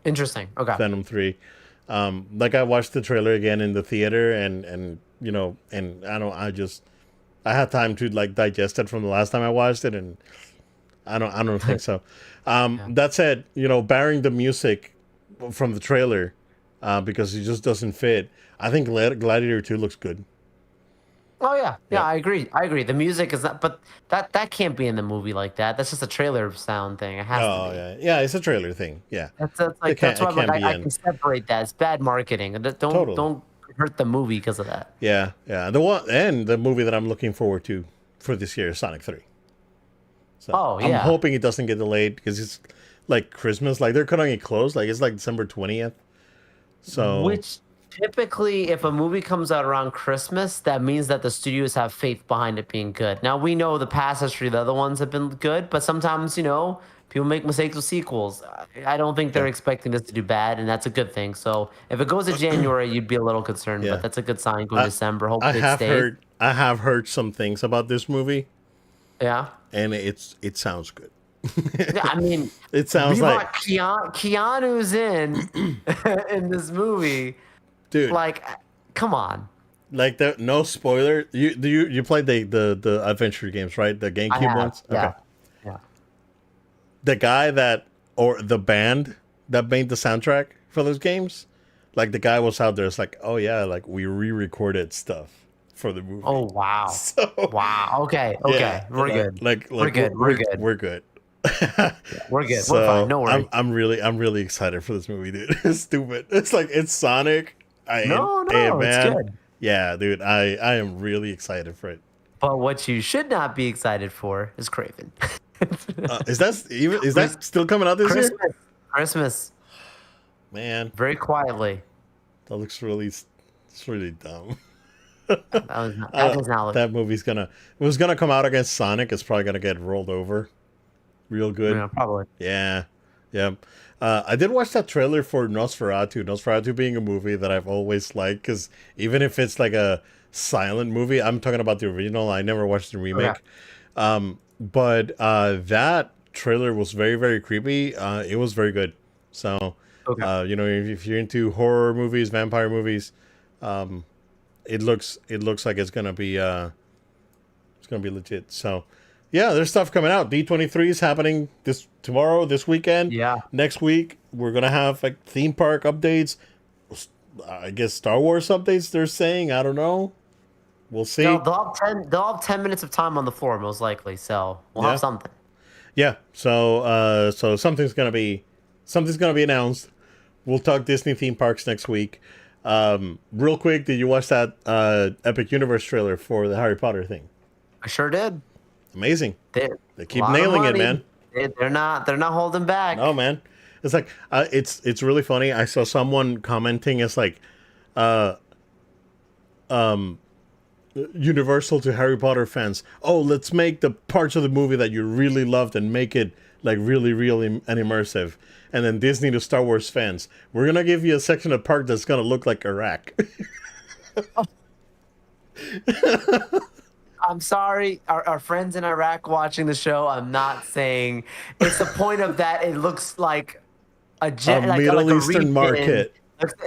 A: Interesting. Okay.
B: Venom 3. Like I watched the trailer again in the theater and I don't I just I had time to like digest it from the last time I watched it, and I don't think so.
A: Yeah.
B: That said, barring the music from the trailer, because it just doesn't fit. I think Gladiator 2 looks good.
A: Oh yeah, yeah,
B: Yep.
A: I agree. I agree. The music is not, but that can't be in the movie like that. That's just a trailer sound thing. It has to
B: Oh
A: be.
B: yeah, yeah. It's a trailer thing. Yeah,
A: That's
B: it
A: like
B: can't
A: that's
B: it
A: why I'm like
B: can't be
A: I
B: in
A: can separate that. It's bad marketing. And don't
B: totally.
A: don't hurt the movie because of that.
B: Yeah, yeah. The movie that I'm looking forward to for this year is Sonic 3. So
A: Oh
B: I'm
A: yeah.
B: hoping it doesn't get delayed because it's like Christmas. Like they're cutting it close. Like it's like December 20th. So
A: Which typically, if a movie comes out around Christmas, that means that the studios have faith behind it being good. Now we know the past history, the other ones have been good, but sometimes people make mistakes with sequels. I don't think they're
B: yeah,
A: expecting this to do bad, and that's a good thing. So if it goes to January, you'd be a little concerned, but
B: yeah.
A: that's a good sign going
B: I
A: December.
B: I
A: Hopefully it
B: have
A: stays.
B: heard I have heard some things about this movie,
A: Yeah.
B: and it sounds good.
A: Yeah, I mean,
B: It
A: we
B: sounds like,
A: brought Keanu's in in this movie.
B: dude.
A: Like, come on.
B: Like the no spoiler. You played the adventure games, right? The
A: I
B: GameCube
A: have.
B: ones. Okay.
A: Yeah. Yeah.
B: The guy that or the band that made the soundtrack for those games, like the guy was out there. It's like, oh yeah, like we re-recorded stuff for the movie.
A: Oh wow.
B: So
A: Wow. Okay.
B: yeah,
A: Okay. We're good. We're
B: like
A: good. We're good.
B: we're good.
A: Yeah, we're good. We're fine.
B: So
A: No worries.
B: I'm really excited for this movie, dude. It's stupid. It's like it's Sonic.
A: No,
B: And
A: no, it's
B: man,
A: good.
B: yeah, dude, I am really excited for it.
A: But what you should not be excited for is Craven.
B: Is
A: Chris-
B: that still coming out this year?
A: Christmas. Christmas.
B: Man,
A: Very quietly.
B: that looks it's really dumb.
A: That does not look.
B: That movie's gonna it was gonna come out against Sonic. It's probably gonna get rolled over real good.
A: Yeah, probably.
B: Yeah, yeah. I did watch that trailer for Nosferatu. Nosferatu being a movie that I've always liked because even if it's like a silent movie, I'm talking about the original. I never watched the remake.
A: Okay.
B: But that trailer was very, very creepy. It was very good. So,
A: Okay.
B: if you're into horror movies, vampire movies, it looks like it's gonna be legit. So, yeah, there's stuff coming out. D23 is happening this weekend.
A: Yeah.
B: Next week we're gonna have like theme park updates. I guess Star Wars updates. They're saying, I don't know. We'll see.
A: They'll have 10 minutes of time on the floor, most likely. So we'll
B: Yeah.
A: have something.
B: Yeah. So something's gonna be announced. We'll talk Disney theme parks next week. Real quick, did you watch that Epic Universe trailer for the Harry Potter thing?
A: I sure did.
B: Amazing.
A: They
B: They keep
A: lot of
B: nailing it,
A: money.
B: man.
A: They're not holding back.
B: Oh man, it's like it's really funny. I saw someone commenting. It's like, uh, Universal to Harry Potter fans. Oh, let's make the parts of the movie that you really loved and make it like really real and immersive. And then Disney to Star Wars fans. We're gonna give you a section of park that's gonna look like Iraq.
A: I'm sorry, our friends in Iraq watching the show. I'm not saying it's the point of that. It looks like
B: A
A: like
B: Middle
A: a
B: Eastern
A: region.
B: market.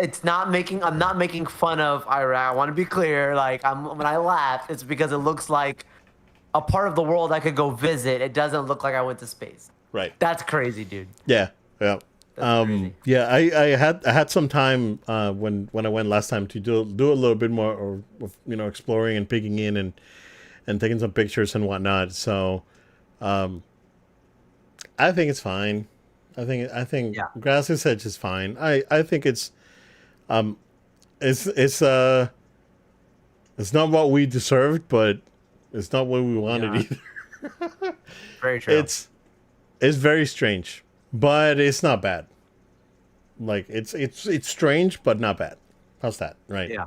A: It's not making. I'm not making fun of Iraq. I want to be clear. Like when I laugh, it's because it looks like a part of the world I could go visit. It doesn't look like I went to space.
B: Right.
A: That's crazy, dude.
B: Yeah. Yeah.
A: That's crazy.
B: Yeah, I had some time when I went last time to do a little bit more of exploring and peeking in and taking some pictures and whatnot. So, I think it's fine. I think
A: Yeah.
B: Grass's Edge is fine. I think um it's not what we deserved, but it's not what we wanted
A: Yeah.
B: either.
A: Very true.
B: It's very strange, but it's not bad. Like it's strange, but not bad. How's that? Right?
A: Yeah.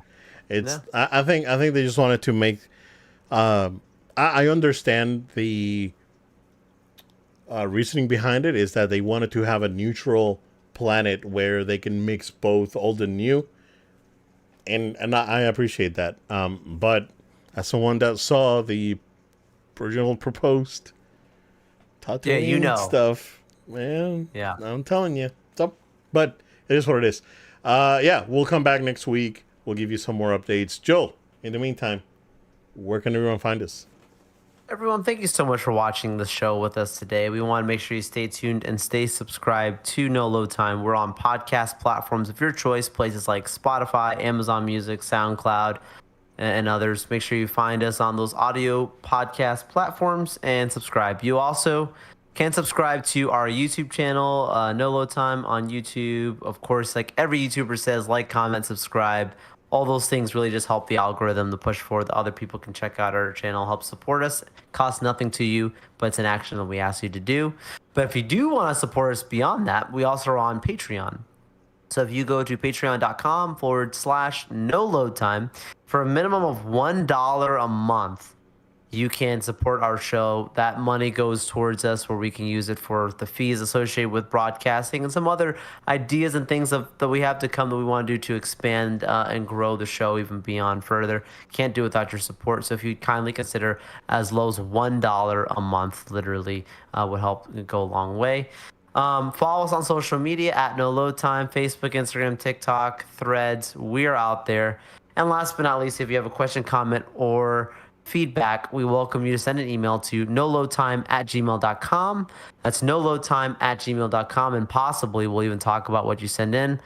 B: It's
A: Yeah.
B: I think they just wanted to make. I understand the reasoning behind it is that they wanted to have a neutral planet where they can mix both old and new, and I appreciate that. But as someone that saw the original proposed Tatooine stuff, man,
A: Yeah.
B: I'm telling you. So, but it is what it is. Yeah, we'll come back next week. We'll give you some more updates. Joel, in the meantime, where can everyone find us?
A: Everyone, thank you so much for watching the show with us today. We want to make sure you stay tuned and stay subscribed to No Load Time. We're on podcast platforms of your choice, places like Spotify, Amazon Music, SoundCloud, and others. Make sure you find us on those audio podcast platforms and subscribe. You also can subscribe to our YouTube channel, No Load Time on YouTube. Of course, like every YouTuber says, like, comment, subscribe. All those things really just help the algorithm to push forward that other people can check out our channel, help support us. Costs nothing to you, but it's an action that we ask you to do. But if you do want to support us beyond that, we also are on Patreon. So if you go to patreon.com/no load time for a minimum of $1 a month, you can support our show. That money goes towards us where we can use it for the fees associated with broadcasting and some other ideas and things that we have to come that we want to do to expand and grow the show even beyond further. Can't do it without your support. So if you kindly consider as low as $1 a month, literally would help go a long way. Follow us on social media at No Load Time, Facebook, Instagram, TikTok, Threads. We're out there. And last but not least, if you have a question, comment, or feedback, we welcome you to send an email to noloadtime@gmail.com. That's noloadtime@gmail.com, and possibly we'll even talk about what you send in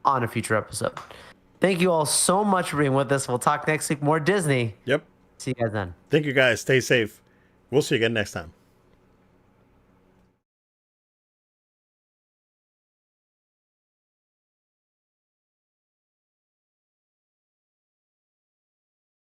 A: on a future episode. Thank you all so much for being with us. We'll talk next week. More Disney.
B: Yep.
A: See you guys then.
B: Thank you guys. Stay safe. We'll see you again next time.